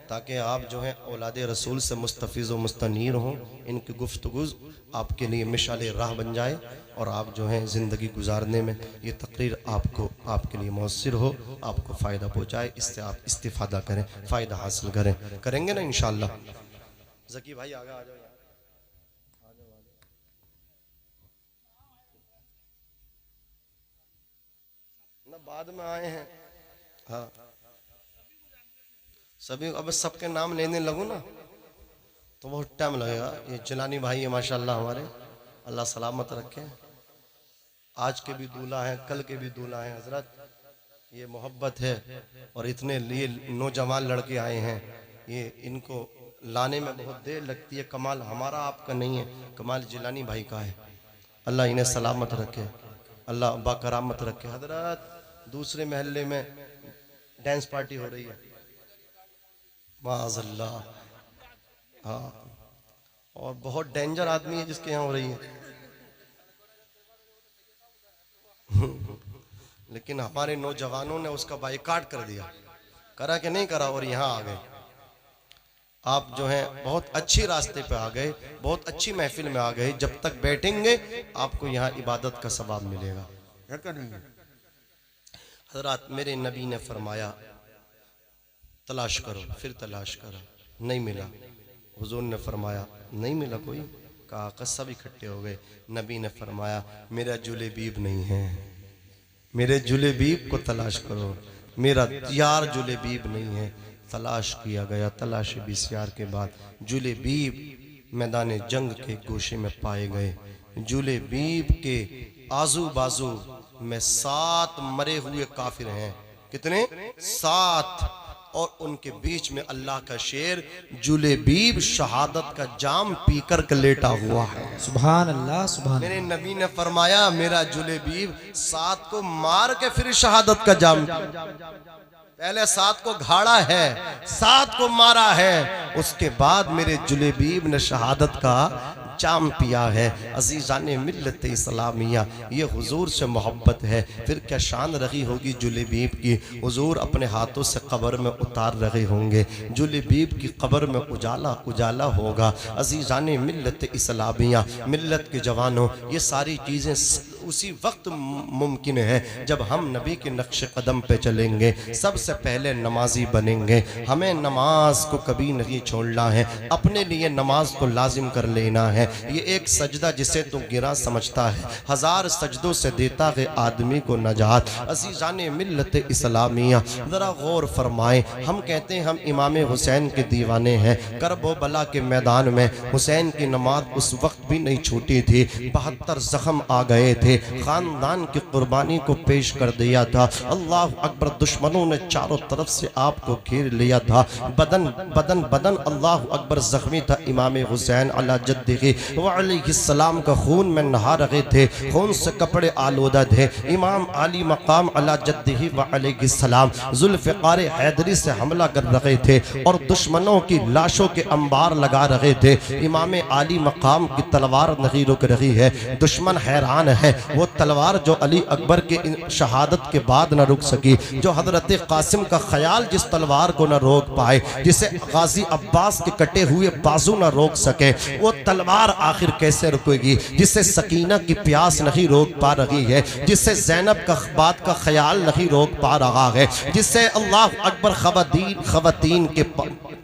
ताकि आप जो है औलादे रसूल से मुस्तफ़ीज़ व मुस्तनीर हों, इनकी गुफ्तगू आपके लिए मिशाल राह बन जाए और आप जो है ज़िंदगी गुजारने में ये तकरीर आपको आपके लिए मौसर हो, आपको फ़ायदा पहुँचाए, इससे आप इस्तिफ़ादा करें, फ़ायदा हासिल करें। करेंगे ना इंशाअल्लाह? ज़की भाई आगे आ जाओ। ना बाद में आए हैं, हाँ सभी। अब सबके नाम लेने लगूँ ना तो बहुत टाइम लगेगा। ये जिलानी भाई है माशाल्लाह हमारे, अल्लाह सलामत रखे। आज के भी दूल्हा हैं, कल के भी दूल्हा हैं हजरत। ये मोहब्बत है और इतने लिए नौजवान लड़के आए हैं, ये इनको लाने में बहुत देर लगती है। कमाल हमारा आपका नहीं है, कमाल जिलानी भाई का है। अल्लाह इन्हें सलामत रखे, अल्लाह बाकरामत रखे। हजरत दूसरे महल्ले में डांस पार्टी हो रही है, माज़अल्लाह। हाँ, और बहुत डेंजर आदमी है जिसके यहाँ हो रही है। लेकिन हमारे नौजवानों ने उसका बाइकाट कर दिया, करा कि नहीं करा, और यहाँ आ गए। आप जो हैं बहुत अच्छी रास्ते पे आ गए, बहुत अच्छी महफिल में आ गए। जब तक बैठेंगे आपको यहाँ इबादत का सवाब मिलेगा, है कि नहीं? हजरत मेरे नबी ने फरमाया तलाश करो, फिर तलाश करो, नहीं मिला। हुजूर ने फरमाया नहीं मिला कोई, कहा कि सब इकट्ठे हो गए। नबी ने फरमाया मेरा जुलेबीब नहीं है, मेरे जुलेबीब को तलाश करो, मेरा यार जुलेबीब नहीं है। तलाश किया गया, तलाश बिस्यार के बाद जुलेबीब मैदान जंग के गोशे में पाए गए। जुलेबीब के आजू बाजू में 7 मरे हुए काफिर हैं। कितने? 7। और उनके बीच में अल्लाह का शेर जुलेबीब शहादत का जाम पीकर के लेटा हुआ है। सुभान अल्लाह, सुभान। मेरे नबी ने फरमाया मेरा जुलेबीब 7 को मार के फिर शहादत का जाम, पहले 7 को घाड़ा है, 7 को मारा है, उसके बाद मेरे जुलेबीब ने शहादत का जाम पिया है। अजीज़ाने मिल्लत इस्लामिया, ये हुजूर से मोहब्बत है, फिर क्या शान रही होगी जुलेबीब की। हुजूर अपने हाथों से कब्र में उतार रहे होंगे, जुलेबीब की कब्र में उजाला उजाला होगा। अजीज़ाने मिल्लत इस्लामिया, मिल्लत के जवानों, ये सारी चीज़ें उसी वक्त मुमकिन है जब हम नबी के नक्श कदम पे चलेंगे। सबसे पहले नमाजी बनेंगे, हमें नमाज को कभी नहीं छोड़ना है, अपने लिए नमाज को लाजिम कर लेना है। ये एक सजदा जिसे तू गिरा समझता है, 1000 सजदों से देता है आदमी को नजात। अज़ीज़ाने मिल्लत इस्लामिया, ज़रा गौर फरमाएं, हम कहते हैं हम इमाम हुसैन के दीवाने हैं। करबो बला के मैदान में हुसैन की नमाज उस वक्त भी नहीं छूटी थी, 72 जख्म आ गए थे, खानदान की कुर्बानी को पेश कर दिया था। अल्लाह अकबर, दुश्मनों ने चारों तरफ से आपको घेर लिया था, बदन बदन बदन अल्लाह अकबर जख्मी था। इमाम हुसैन अला जद्दिही व अलैहिस्सलाम का खून में नहा रहे थे, खून से कपड़े आलूदा थे। इमाम आली मकाम अला जद्दिही व अलैहिस्सलाम जुल्फ़िकार हैदरी से हमला कर रहे थे और दुश्मनों की लाशों के अंबार लगा रहे थे। इमाम आली मकाम की तलवार नहीं रुक रही है, दुश्मन हैरान है। वो तलवार जो अली अकबर के शहादत के बाद न रुक सकी, जो हजरत कासिम का ख्याल जिस तलवार को न रोक पाए, जिसे गाजी अब्बास के कटे हुए बाजू न रोक सके, वो तलवार आखिर कैसे रुकेगी? जिसे सकीना की प्यास नहीं रोक पा रही है, जिससे ज़ैनब का बात का ख्याल नहीं रोक पा रहा है, जिससे अल्लाह अकबर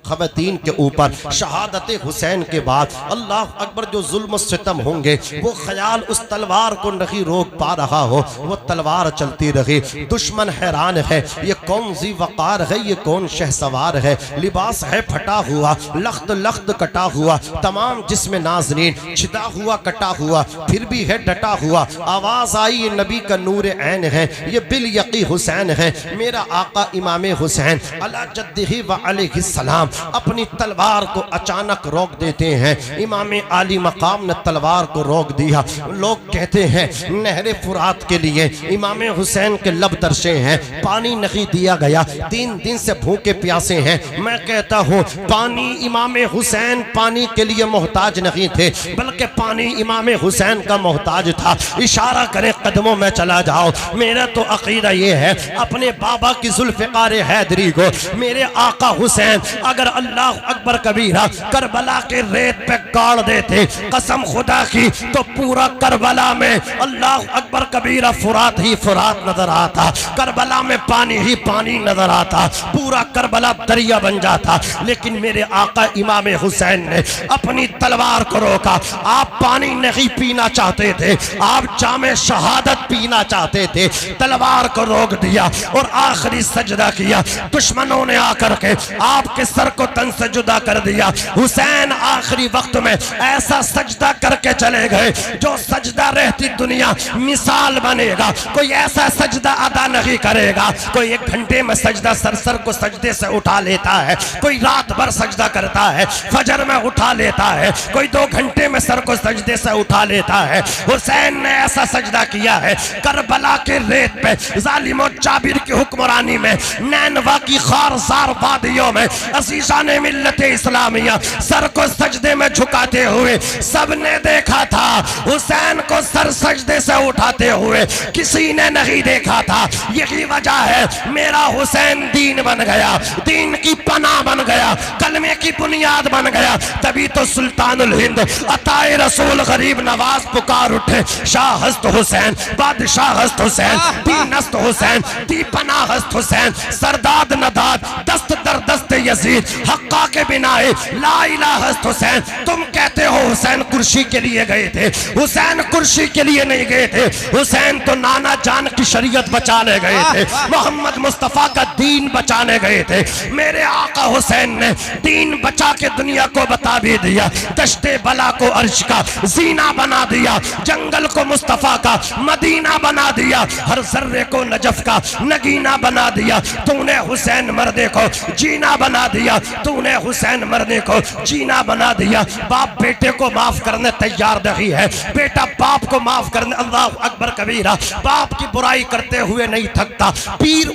खवातीन के ऊपर शहादत हुसैन के बाद अल्लाह अकबर जो जुल्म सितम होंगे, वो ख्याल उस तलवार को नहीं रोक पा रहा हो, वो तलवार चलती रही। दुश्मन हैरान है, ये कौन ज़ी वक़ार है, ये कौन शहसवार है। लिबास है फटा हुआ, लख्त लख्त कटा हुआ, तमाम जिस्म नाज़रीन छिदा हुआ कटा हुआ, फिर भी है डटा हुआ। आवाज़ आई ये नबी का नूर ऐन है, ये बिल यकी हुसैन है, मेरा आका इमाम हुसैन अला जद्दिही व अलैहिस्सलाम अपनी तलवार को अचानक रोक देते हैं। इमाम आली मकाम ने तलवार को रोक दिया। लोग कहते हैं नहरे फुरात के लिए इमाम हुसैन के लब तरसे हैं, पानी नहीं दिया गया, 3 दिन से भूखे प्यासे हैं। मैं कहता हूँ पानी इमाम हुसैन पानी के लिए मोहताज नहीं थे, बल्कि पानी इमाम हुसैन का मोहताज था। इशारा करे कदमों में चला जाओ। मेरा तो अकीदा ये है, अपने बाबा की जुल्फ़िकार हैदरी को मेरे आका हुसैन अगर अल्लाह अकबर कबीरा करबला के रेत पे गाड़ देते, कसम खुदा की, तो पूरा करबला में अल्लाह अकबर कबीरा फुरात ही फुरात नजर आता, करबला में पानी ही पानी नजर आता, पूरा करबला दरिया बन जाता। लेकिन मेरे आका इमाम हुसैन ने अपनी तलवार को रोका। आप पानी नहीं पीना चाहते थे, आप जामे शहादत पीना चाहते थे, तलवार को रोक दिया और आखिरी सजदा किया। दुश्मनों ने आकर के आपके सर को तन से जुदा कर दिया। हुसैन आखिरी वक्त में ऐसा सजदा करके चले गए जो सजदा रहती दुनिया मिसाल बनेगा। कोई ऐसा सजदा अदा नहीं करेगा। कोई 1 घंटे में सजदा सर को सजदे से उठा लेता है, कोई रात भर सजदा करता है, फजर में उठा लेता है, कोई 2 घंटे में सर को सजदे से उठा लेता है। हुसैन ने ऐसा सजदा किया है करबला के रेत पे, जालिम और जाबिर की हुक्मरानी में, नैनवा की खारसार वादियों में, अजीज अज़ीज़ान मिल्लत इस्लामिया सर को सजदे में झुकाते हुए सबने देखा था। हुसैन को सर सजदे से उठाते हुए किसी ने नहीं देखा था। यही वजह है मेरा हुसैन दीन बन गया, दीन की पनाह बन गया, कलमे की बुनियाद बन गया। तभी तो सुल्तानुल हिंद अताए रसूल गरीब नवाज पुकार उठे, शाह हस्त हुसैन, बादशाह हस्त हुसैन, दीन हस्त हुसैन, दी पनाह हस्त हुसैन, सरदाद नदाद दस्त दर दस्त यजीद, हक्का के बिनाए ला इलाहा हस्त हुसैन। तुम कहते हो हुसैन कुर्सी के लिए गए थे, हुसैन कुर्सी के लिए नहीं गए थे। हुसैन तो नाना जान की शरीयत बचाने गए थे, मोहम्मद मुस्तफा का दीन बचाने गए थे। मेरे आका हुसैन ने दीन बचा के दुनिया को बता भी दिया। दश्ते बला को अर्श का जीना बना दिया, जंगल को मुस्तफा का मदीना बना दिया, हर जर्रे को नजफ का नगीना बना दिया। तूने हुसैन मरने को जीना बना दिया, तूने हुसैन मरने को जीना बना दिया। बाप बेटे को माफ करने तैयार नहीं है, बेटा बाप को माफ करने, अल्लाह अकबर कबीरा, बाप की बुराई करते हुए नहीं थकता। पीर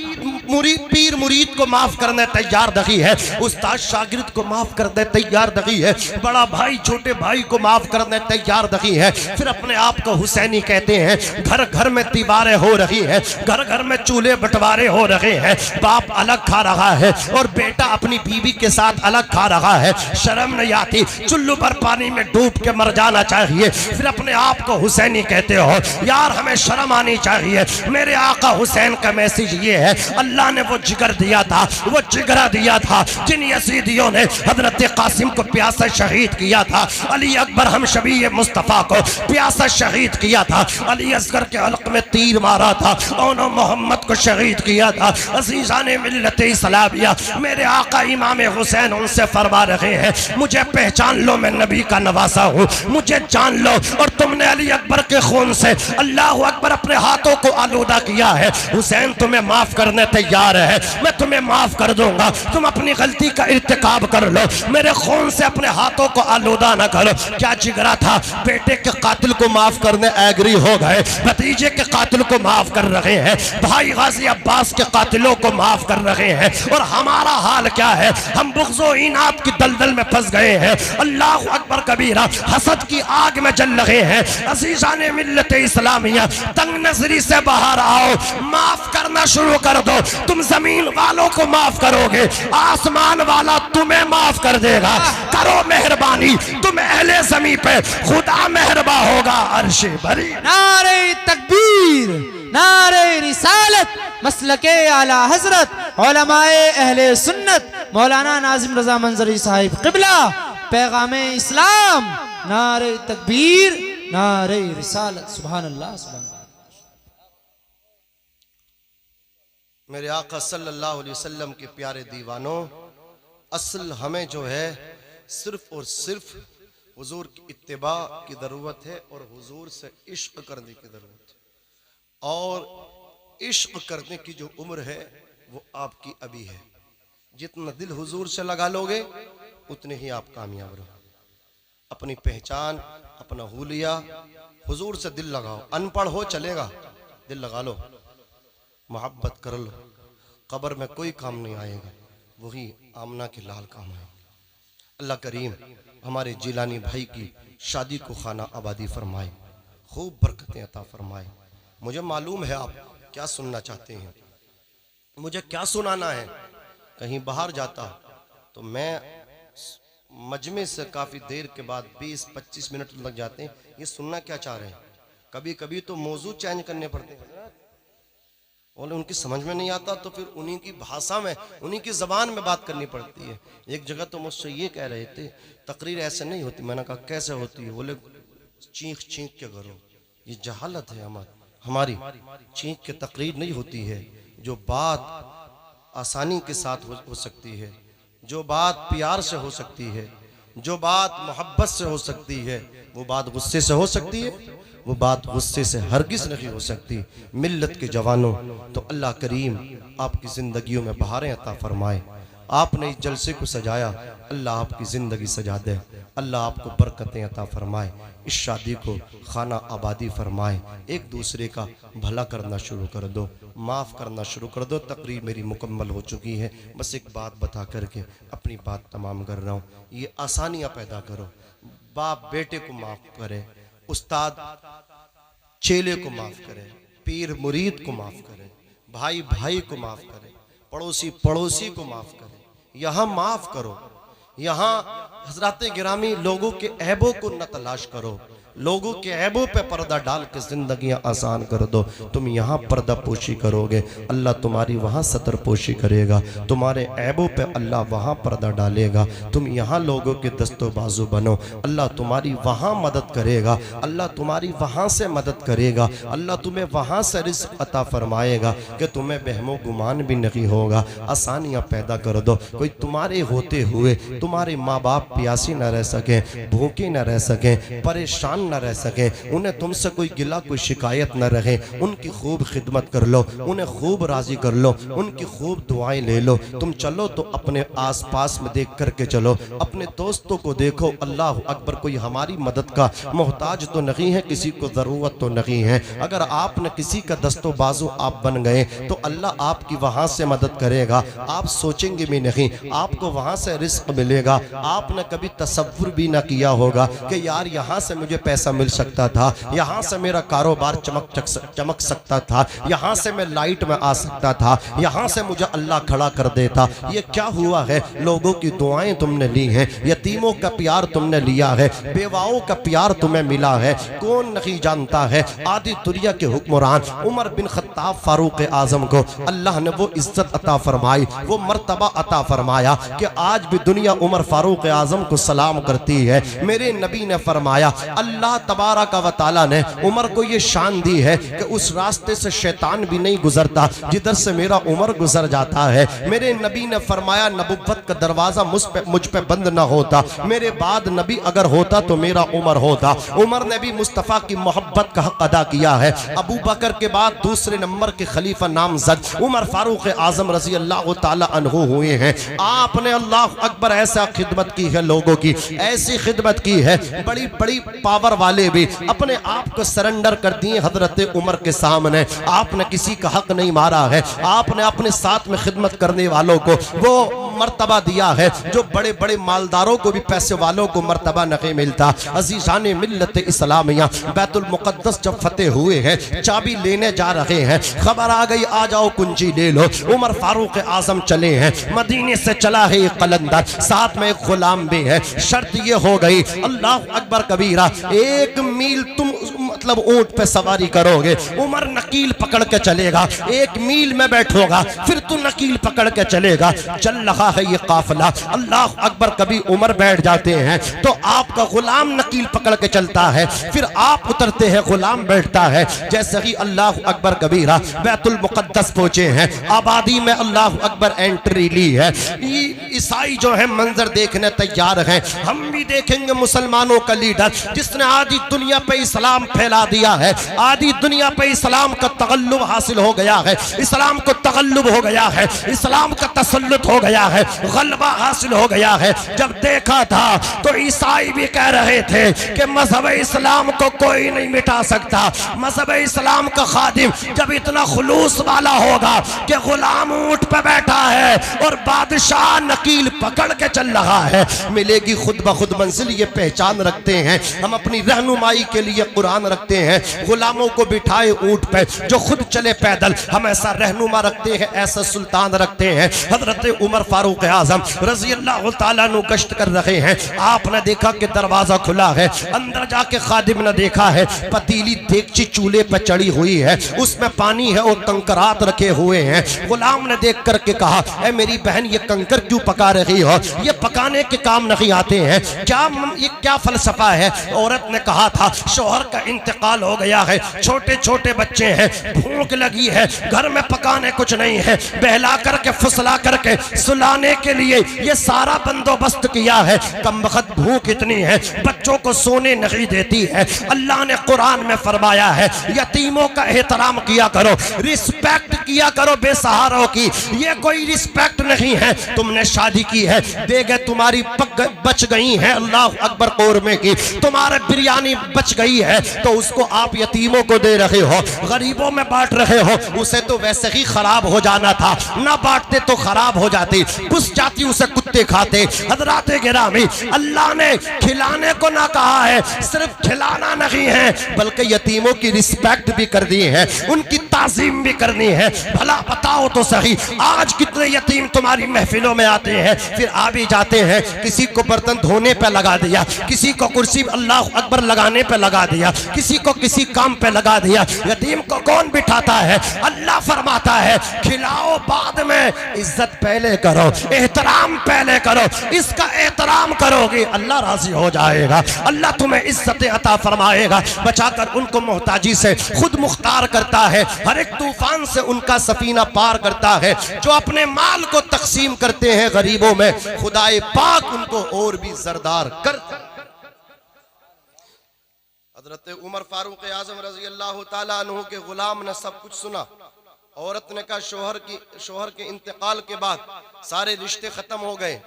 मुरीद को माफ करने तैयार नहीं है, उस्ताद शागिर्द को माफ करने तैयार नहीं है, बड़ा भाई छोटे भाई को माफ करने तैयार नहीं है। फिर अपने आप को हुसैनी कहते हैं। घर घर में दीवारें हो रही हैं, घर घर में चूल्हे बंटवारे हो रहे हैं, बाप अलग खा रहा है और बेटा अपनी बीवी के साथ अलग खा रहा है। शर्म नहीं आती? चुल्लू पर पानी में डूब के मर जाना चाहिए। फिर अपने आप को हुसैनी कहते हो, यार हमें शर्म आनी चाहिए। मेरे आका हुसैन का मैसेज ये है, अल्लाह ने वो जिगर दिया था, वो जिगरा दिया था जिन यजीदियों ने हजरत कासिम को प्यासा शहीद किया था, अली अकबर हम शबी मुस्तफ़ा को प्यासा शहीद किया था, अली असगर के हल्क में तीर मारा था, ओनो मोहम्मद को शहीद किया था। अज़ीज़ान मिल्लत इस्लामिया मेरे आका इमाम हुसैन उनसे फरमा रहे हैं, मुझे पहचान लो, मैं नबी का नवासा हूँ, मुझे जान लो। और तुमने अली अकबर के खून से अल्लाह अकबर अपने हाथों को आलूदा किया है। हुसैन तुम्हें माफ करने तैयार है, मैं तुम्हें माफ कर दूंगा। तुम अपनी गलती का इर्तिकाब कर लो, मेरे खून से अपने हाथों को आलूदा न करो। क्या जिगरा था? बेटे के कातिल को माफ करने एग्री हो गए, भतीजे के कातिल को माफ कर रहे हैं, भाई गाजी अब्बास के कातिलों को माफ कर रहे हैं। और हमारा हाल क्या है? हम बुग़्ज़ो इनात की दलदल में फंस गए हैं। अल्लाह अकबर कबीरा, हसद की आग में जल रहे हैं। अज़ीज़ान मिल्लत इस्लामिया तंग नजरी से बाहर आओ, माफ करना शुरू कर दो। तुम जमीन वालों को माफ करोगे, आसमान वाला तुम्हें माफ कर देगा। करो मेहरबानी, तुम अहले ज़मीं पे खुदा मेहरबा होगा अर्श भरी। नारे तकबीर, नारे रिसालत, मसलके आला हजरत उलमाए अहले सुन्नत मौलाना नाजिम रजा मंजरी साहिब क़िबला, पैगामे इस्लाम, नारे तकबीर, नारे रिसालत। सुभान अल्लाह, सुभान अल्लाह। मेरे आका सल्लल्लाहु अलैहि वसल्लम के प्यारे दीवानों, असल हमें जो है सिर्फ और सिर्फ हुजूर की इत्तिबा की ज़रूरत है और हुजूर से इश्क करने की ज़रूरत है। और इश्क करने की जो उम्र है वो आपकी अभी है। जितना दिल हुजूर से लगा लोगे उतने ही आप कामयाब रहो। अपनी पहचान, अपना हुलिया हुजूर से दिल लगाओ। अनपढ़ हो चलेगा, दिल लगा लो, मोहब्बत कर लो, कब्र में कोई काम नहीं आएगा, वही आमना के लाल काम है। अल्लाह करीम हमारे जिलानी भाई की शादी को खाना आबादी फरमाए, खूब बरकतें अता फरमाए। मुझे मालूम है आप क्या सुनना चाहते हैं, मुझे क्या सुनाना है। कहीं बाहर जाता तो मैं मजमे से काफ़ी देर के बाद 20-25 मिनट लग जाते हैं, ये सुनना क्या चाह रहे हैं। कभी कभी तो मौजू चेंज करने पड़ते हैं, बोले उनकी समझ में नहीं आता तो फिर उन्हीं की भाषा में, उन्हीं की ज़बान में बात करनी पड़ती है। एक जगह तो मुझसे ये कह रहे थे, तकरीर ऐसे नहीं होती। मैंने कहा कैसे होती है? बोले चीख चीख के करो। ये जहालत है हमारी, चीख के तकरीर नहीं होती है। जो बात आसानी के साथ हो सकती है, जो बात प्यार से हो सकती है, जो बात मोहब्बत से हो सकती है, वो बात गुस्से से हो सकती है, वो बात गुस्से से हरगिज़ नहीं हो सकती। मिल्लत के जवानों, तो अल्लाह करीम आपकी ज़िंदगियों में बहारें अता फरमाए, आपने इस जलसे को सजाया, अल्लाह आपकी ज़िंदगी सजा दे, अल्लाह आपको बरकतें अता फरमाए, इस शादी को खाना आबादी फरमाए, एक दूसरे का भला करना शुरू कर दो, माफ़ करना शुरू कर दो। तकरीर मेरी मुकम्मल हो चुकी है, बस एक बात बता करके अपनी बात तमाम कर रहा हूँ। ये आसानियाँ पैदा करो, बाप बेटे को माफ़ करे, उस्ताद चेले को माफ़ करे, पीर मुरीद को माफ़ करे, भाई भाई को माफ़ करे, पड़ोसी पड़ोसी को माफ़ करे। यहाँ माफ़ करो, यहाँ हजरात गिरामी लोगों के ऐबों को न तलाश करो, लोगों के ऐबों पे पर्दा डाल के जिंदगियां आसान कर दो। तुम यहाँ पर्दा पोशी करोगे, अल्लाह तुम्हारी वहाँ सतर पोशी करेगा, तुम्हारे ऐबों पे अल्लाह वहाँ पर्दा डालेगा। तुम यहाँ लोगों के दस्तो बाजू बनो, अल्लाह तुम्हारी वहाँ मदद करेगा, अल्लाह तुम्हारी वहाँ से मदद करेगा, अल्लाह तुम्हें वहाँ से रिज़्क़ अता फरमाएगा कि तुम्हें बहमो गुमान भी नहीं होगा। आसानियाँ पैदा कर दो, कोई तुम्हारे होते हुए तुम्हारे माँ बाप प्यासी न रह सकें, भूखे न रह सकें, परेशान न रह सके, उन्हें तुमसे कोई गिला कोई शिकायत न रहे। उनकी खूब खिदमत कर लो, उन्हें खूब राजी कर लो, उनकी खूब दुआएं ले लो। तुम चलो तो अपने आसपास में देख करके चलो, अपने दोस्तों को देखो, अल्लाह अकबर, कोई हमारी मदद का मोहताज तो नहीं है, किसी को ज़रूरत तो नहीं है। अगर आपने किसी का दस्तो बाजू आप बन गए तो अल्लाह आपकी वहाँ से मदद करेगा। आप सोचेंगे भी नहीं, आपको वहाँ से रिज़्क़ मिलेगा। आपने कभी तसव्वुर भी ना किया होगा कि यार यहाँ से मुझे पैसा मिल सकता था, यहाँ से मेरा कारोबार चमक सकता था, यहाँ से मैं लाइट में आ सकता था, यहाँ से मुझे अल्लाह खड़ा कर देता। ये क्या हुआ है? लोगों की दुआएं तुमने ली हैं, यतीमों का प्यार तुमने लिया है, बेवाओं का प्यार तुम्हें मिला है। कौन नहीं जानता है आदि दुनिया के हुक्मरान उमर बिन खत्ताब फारूक आजम को अल्लाह ने वो इज्जत अता फरमाई, वो मर्तबा अता फरमाया कि आज भी दुनिया उमर फारूक आजम को सलाम करती है। मेरे नबी ने फरमाया, अल्लाह तबारक व तआला ने उमर को ये शान दी है कि उस रास्ते से शैतान भी नहीं गुजरता जिधर से मेरा उमर गुजर जाता है। मेरे नबी ने फरमाया, नबुव्वत का दरवाजा मुझ पे बंद ना होता, मेरे बाद नबी अगर होता तो मेरा उमर होता। उमर ने भी मुस्तफ़ा की मोहब्बत का हक अदा किया है। अबू बकर के बाद दूसरे नंबर के खलीफा नामजद उमर फारूक आजम रजी अल्लाह तआला अन्हु हुए हैं। आपने अल्लाह अकबर ऐसा खिदमत की है, लोगों की ऐसी खिदमत की है, बड़ी बड़ी पावर वाले भी अपने आप को सरेंडर कर दिए हजरत उमर के सामने। आपने किसी का हक नहीं मारा है, आपने अपने साथ में खिदमत करने वालों को वो मर्तबा दिया है जो बड़े बड़े मालदारों को भी, पैसे वालों को मर्तबा नहीं मिलता। अजीज़ान मिल्लत इस्लामिया बैतुल मुक़द्दस जब फतेह हुए हैं, चाबी लेने जा रहे हैं, खबर आ गई आ जाओ कुंजी ले लो। उमर फारूक आजम चले हैं, मदीने से चला है एक कलंदर, साथ में एक गुलाम भी है। शर्त ये हो गई, अल्लाह अकबर कबीरा, 1 मील तुम मतलब ऊंट पे सवारी करोगे, उमर नकील पकड़ के चलेगा, 1 मील में बैठोगा, फिर तू नकील पकड़ के चलेगा। चल रहा है ये काफिला, अल्लाह अकबर, कभी उमर बैठ जाते हैं तो आपका गुलाम नकील पकड़ के चलता है, फिर आप उतरते हैं, गुलाम बैठता है। जैसे ही अल्लाह अकबर कबीरा बैतुल मुक़द्दस पहुंचे हैं, आबादी में अल्लाह अकबर एंट्री ली है। ईसाई जो है मंजर देखने तैयार हैं, हम भी देखेंगे मुसलमानों का लीडर जिसने आधी दुनिया पे इस्लाम फैला दिया है, आधी दुनिया पे इस्लाम का तगल्लुब हासिल हो गया है, इस्लाम को तगल्लुब हो गया है, इस्लाम का तसल्लुत हो गया है, गलबा हासिल हो गया है। जब देखा था तो ईसाई भी कह रहे थे कि मजहब इस्लाम को कोई नहीं मिटा सकता। मजहब इस्लाम का खादिम जब इतना खुलूस वाला होगा कि गुलाम ऊंट पे बैठा है और बादशाह नकील पकड़ के चल रहा है, मिलेगी खुद ब खुद मंजिल। ये पहचान रखते हैं हम, अपनी रहनुमाई के लिए कुरान रखते हैं, गुलामों को बिठाए ऊंट पे जो खुद चले पैदल। हम ऐसा रहनुमा रखते हैं, ऐसा सुल्तान रखते हैं। हजरत उमर फारूक आजम रजी अल्लाह तआला नु गश्त कर रहे हैं, आपने देखा कि दरवाजा खुला है, अंदर जाके खादिम ने देखा है पतीली देगची चूल्हे पर चढ़ी हुई है, उसमें पानी है और कंकरात रखे हुए हैं। गुलाम ने देख करके कहा, ए मेरी बहन, ये कंकर क्यों पका रही हो? ये पकाने के काम नहीं आते हैं क्या? ये क्या फलसफा है? औरत ने कहा था, शौहर का इंतकाल इंतकाल हो गया है, छोटे छोटे बच्चे हैं, भूख लगी है, घर में पकाने कुछ नहीं है, बहला करके फुसला करके सुलाने के लिए ये सारा बंदोबस्त किया है, कम वक्त भूख इतनी है बच्चों को सोने नहीं देती है। अल्लाह ने कुरान में फरमाया है यतीमों का एहतराम किया करो, रिस्पेक्ट किया करो बेसहारों की। ये कोई रिस्पेक्ट नहीं है, तुमने शादी की है, देगे तुम्हारी बच गई है, अल्लाह अकबर कौरमे की, तुम्हारे बिरयानी बच गई है तो उसको आप यतीमों को दे रहे हो, गरीबों में बांट रहे हो। उसे तो वैसे ही खराब हो जाना था, ना बांटते तो खराब हो जाती, घुस जाती, उसे कुत्ते खाते। हजरात गिरामी, अल्लाह ने खिलाने को ना कहा है, सिर्फ खिलाना नहीं है बल्कि यतीमों की रिस्पेक्ट भी करनी है, उनकी ताजीम भी करनी है। भला बताओ तो सही, आज कितने यतीम तुम्हारी महफिलों में आते हैं, फिर आ भी जाते हैं, किसी को बर्तन धोने पे लगा दिया, किसी को कुर्सी अल्लाह अकबर लगाने पे लगा दिया, किसी को किसी काम पे लगा दिया। यतीम को कौन बिठाता है? अल्लाह फरमाता है खिलाओ बाद में, इज्जत पहले करो, एहतराम पहले करो। इसका एहतराम करोगे अल्लाह राजी हो जाएगा, अल्लाह तुम्हें इज्जत अता फरमाएगा, बचाकर उनको मोहताजी से खुद मुख्तार करता है, हर एक तूफान से उनका सफीना पार करता है। जो अपने माल को तकसीम करते हैं गरीबों में, खुदाए पाक उनको और भी सरदार करता है। हजरत उमर फारूक आजम रजी अल्लाह ताला अन्हु के गुलाम ने सब कुछ सुना। औरत ने कहा शोहर के इंतकाल के बाद सारे रिश्ते खत्म हो गए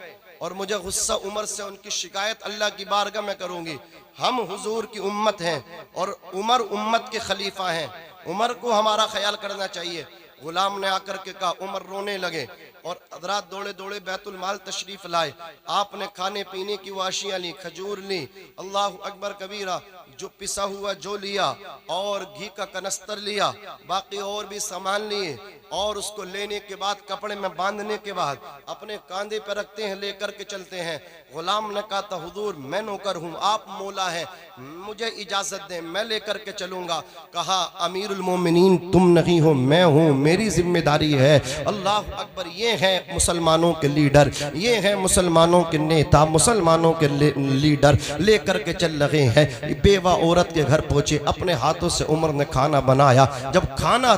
और मुझे गुस्सा उमर से, उनकी शिकायत अल्लाह की बारगाह में करूंगी। हम हुजूर की उम्मत हैं और उमर उम्मत के खलीफा हैं, उमर को हमारा ख्याल करना चाहिए। गुलाम ने आकर के कहा, उमर रोने लगे और हजरात दौड़े दौड़े बैतुल माल तशरीफ लाए। आपने खाने पीने की वाशियाँ ली, खजूर ली, अल्लाह अकबर कबीरा, जो पिसा हुआ जो लिया और घी का कनस्तर लिया, बाकी और भी सामान लिए और उसको लेने के बाद कपड़े में बांधने के बाद अपने कांधे पर रखते हैं, लेकर के चलते हैं। गुलाम ने कहा था हुजूर मैं नौकर हूँ, आप मौला है, मुझे इजाजत दें, मैं लेकर के चलूंगा। कहा अमीरुल मोमिनीन तुम नहीं हो, मैं हूँ, मेरी जिम्मेदारी है। अल्लाह अकबर, ये है मुसलमानों के लीडर, ये है मुसलमानों के नेता, मुसलमानों के लीडर लेकर के चल रहे हैं। बेवा औरत के घर पहुंचे, अपने हाथों से उमर ने खाना बनाया। जब खाना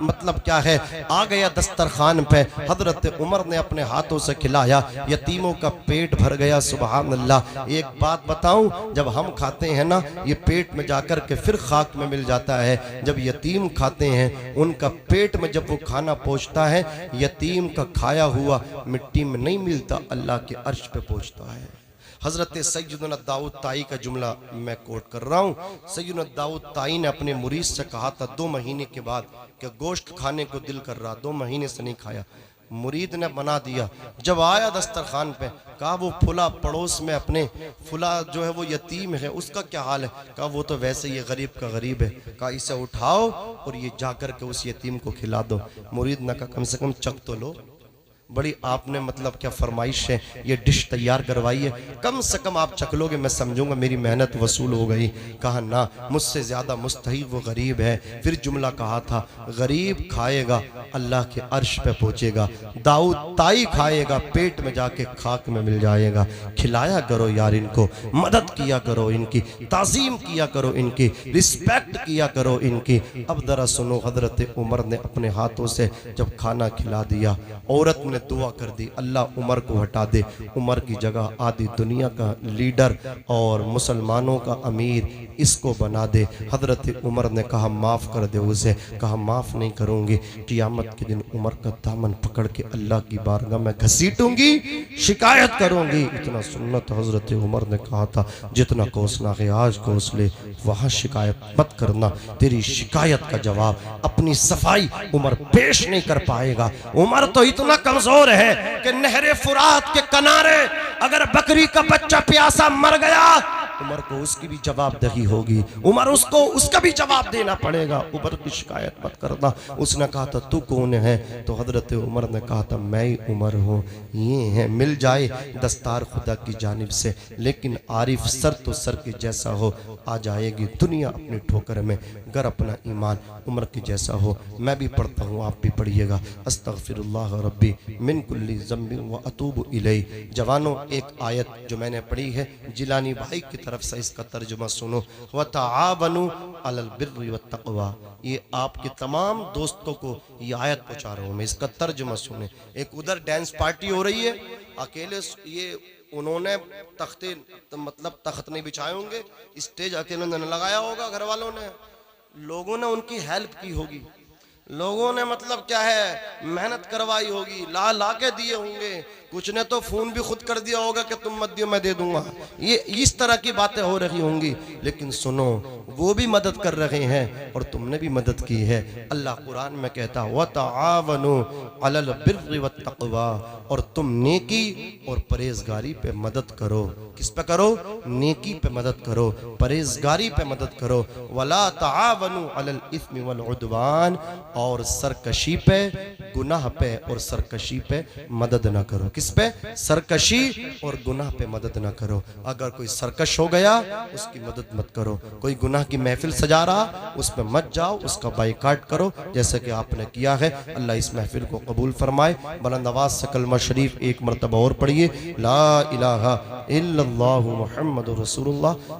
मतलब क्या है आ गया दस्तरखान पे, हजरत उमर ने अपने हाथों से खिलाया, यतीमों का पेट भर गया। सुभान अल्लाह। एक बात बताऊं, जब हम खाते हैं ना, ये पेट में जाकर के फिर खाक में मिल जाता है। जब यतीम खाते हैं, उनका पेट में जब वो खाना पहुंचता है, यतीम का खाया हुआ मिट्टी में नहीं मिलता, अल्लाह के अर्श पे पहुंचता है। हजरत सैयदना दाऊद ताई का जुमला मैं कोट कर रहा हूँ। सैयदना दाऊद ताई ने अपने मुरीद से कहा था 2 महीने के बाद कि गोश्त खाने को दिल कर रहा, 2 महीने से नहीं खाया। मुरीद ने बना दिया। जब आया दस्तरखान पे, कहा वो फुला पड़ोस में अपने फुला जो है वो यतीम है, उसका क्या हाल है? कहा वो तो वैसे ये गरीब का गरीब है। कहा इसे उठाओ और ये जाकर के उस यतीम को खिला दो। मुरीद ने कहा कम से कम चख तो लो, बड़ी आपने मतलब क्या फरमाइश है, ये डिश तैयार करवाई है, कम से कम आप चख लोगे, मैं समझूंगा मेरी मेहनत वसूल हो गई। कहा ना, मुझसे ज़्यादा मुस्तहिक वो गरीब है। फिर जुमला कहा था, गरीब खाएगा अल्लाह के अर्श पे पहुँचेगा, दाऊद ताई खाएगा पेट में जाके खाक में मिल जाएगा। खिलाया करो यार इनको, मदद किया करो इनकी, ताज़ीम किया करो इनकी, रिस्पेक्ट किया करो इनकी। अब ज़रा सुनो, हजरत उमर ने अपने हाथों से जब खाना खिला दिया, औरत ने दुआ कर दी, अल्लाह उमर को हटा दे, उमर की जगह आधी दुनिया का लीडर और मुसलमानों का अमीर इसको बना दे। हजरत उमर ने कहा माफ़ कर दे उसे। कहा माफ़ नहीं करूँगी, क़ियामत के दिन उमर का दामन पकड़ के अल्लाह की बारगाह में घसीटूंगी, शिकायत करूँगी। इतना सुन्नत हजरत उमर ने कहा था, जितना कोसना है आज कोस ले, वहाँ शिकायत मत करना, तेरी शिकायत का जवाब अपनी सफाई उमर पेश नहीं कर पाएगा। उमर तो इतना कमजोर है कि नहरे फुरात के किनारे अगर बकरी का बच्चा प्यासा मर गया, उमर को उसकी भी जवाबदेही होगी, उमर उसको उसका भी जवाब देना पड़ेगा। उमर की शिकायत मत करना। उसने कहा था तू कौन है? तो हजरत उमर ने कहा था मैं ही उमर हूँ। ये है, मिल जाए दस्तार खुदा की जानिब से, लेकिन आरिफ सर तो सर के जैसा हो, आ जाएगी दुनिया अपनी ठोकर में, गर अपना ईमान उमर के जैसा हो। मैं भी पढ़ता हूँ, आप भी पढ़िएगा। अस्तगफिरुल्लाह रब्बी मिन कुल्ली ज़म्बिन व अतूबु इलैह। जवानों, एक आयत जो मैंने पढ़ी है जिलानी भाई की तरफ तरफ से इसका तर्जुमा सुनो, व तआवनु अलल बिर्रि व तक़वा। ये आपके तमाम दोस्तों को ये आयत पहुँचा रहा हूँ मैं, इसका तर्जुमा सुने। एक उधर डांस पार्टी हो रही है, अकेले ये उन्होंने तख्ते मतलब तख्त नहीं बिछाए होंगे, स्टेज अकेले उन्होंने लगाया होगा, घर वालों ने, लोगों ने उनकी हेल्प की होगी, लोगों ने मतलब क्या है मेहनत करवाई होगी, ला के दिए होंगे, कुछ ने तो फोन भी खुद कर दिया होगा कि तुम मत दियो मैं दे दूंगा। ये इस तरह की बातें हो रही होंगी, लेकिन सुनो वो भी मदद कर रहे हैं और तुमने भी मदद की है। अल्लाह कुरान में कहता व तआवनु अलल बिर्रि व तक़वा, और तुम नेकी और परहेजगारी पे मदद करो। किस पे करो? नेकी पे मदद करो, परहेजगारी पे मदद करो। वला तआवनु अलल इस्मि वल उद्वान, और सरकशी पे, गुनाह पे और सरकशी पे मदद ना करो। किस पे? सरकशी और गुनाह पे मदद ना करो। अगर कोई सरकश हो गया उसकी मदद मत करो। कोई गुनाह की महफिल सजा रहा उस पे मत जाओ, उसका बाइकाट करो जैसे कि आपने किया है। अल्लाह इस महफिल को कबूल फरमाए। बुलंद आवाज से कलमा शरीफ एक मरतबा और पढ़िए, ला इलाहा इल्लल्लाहु मुहम्मदुर रसूलुल्लाह।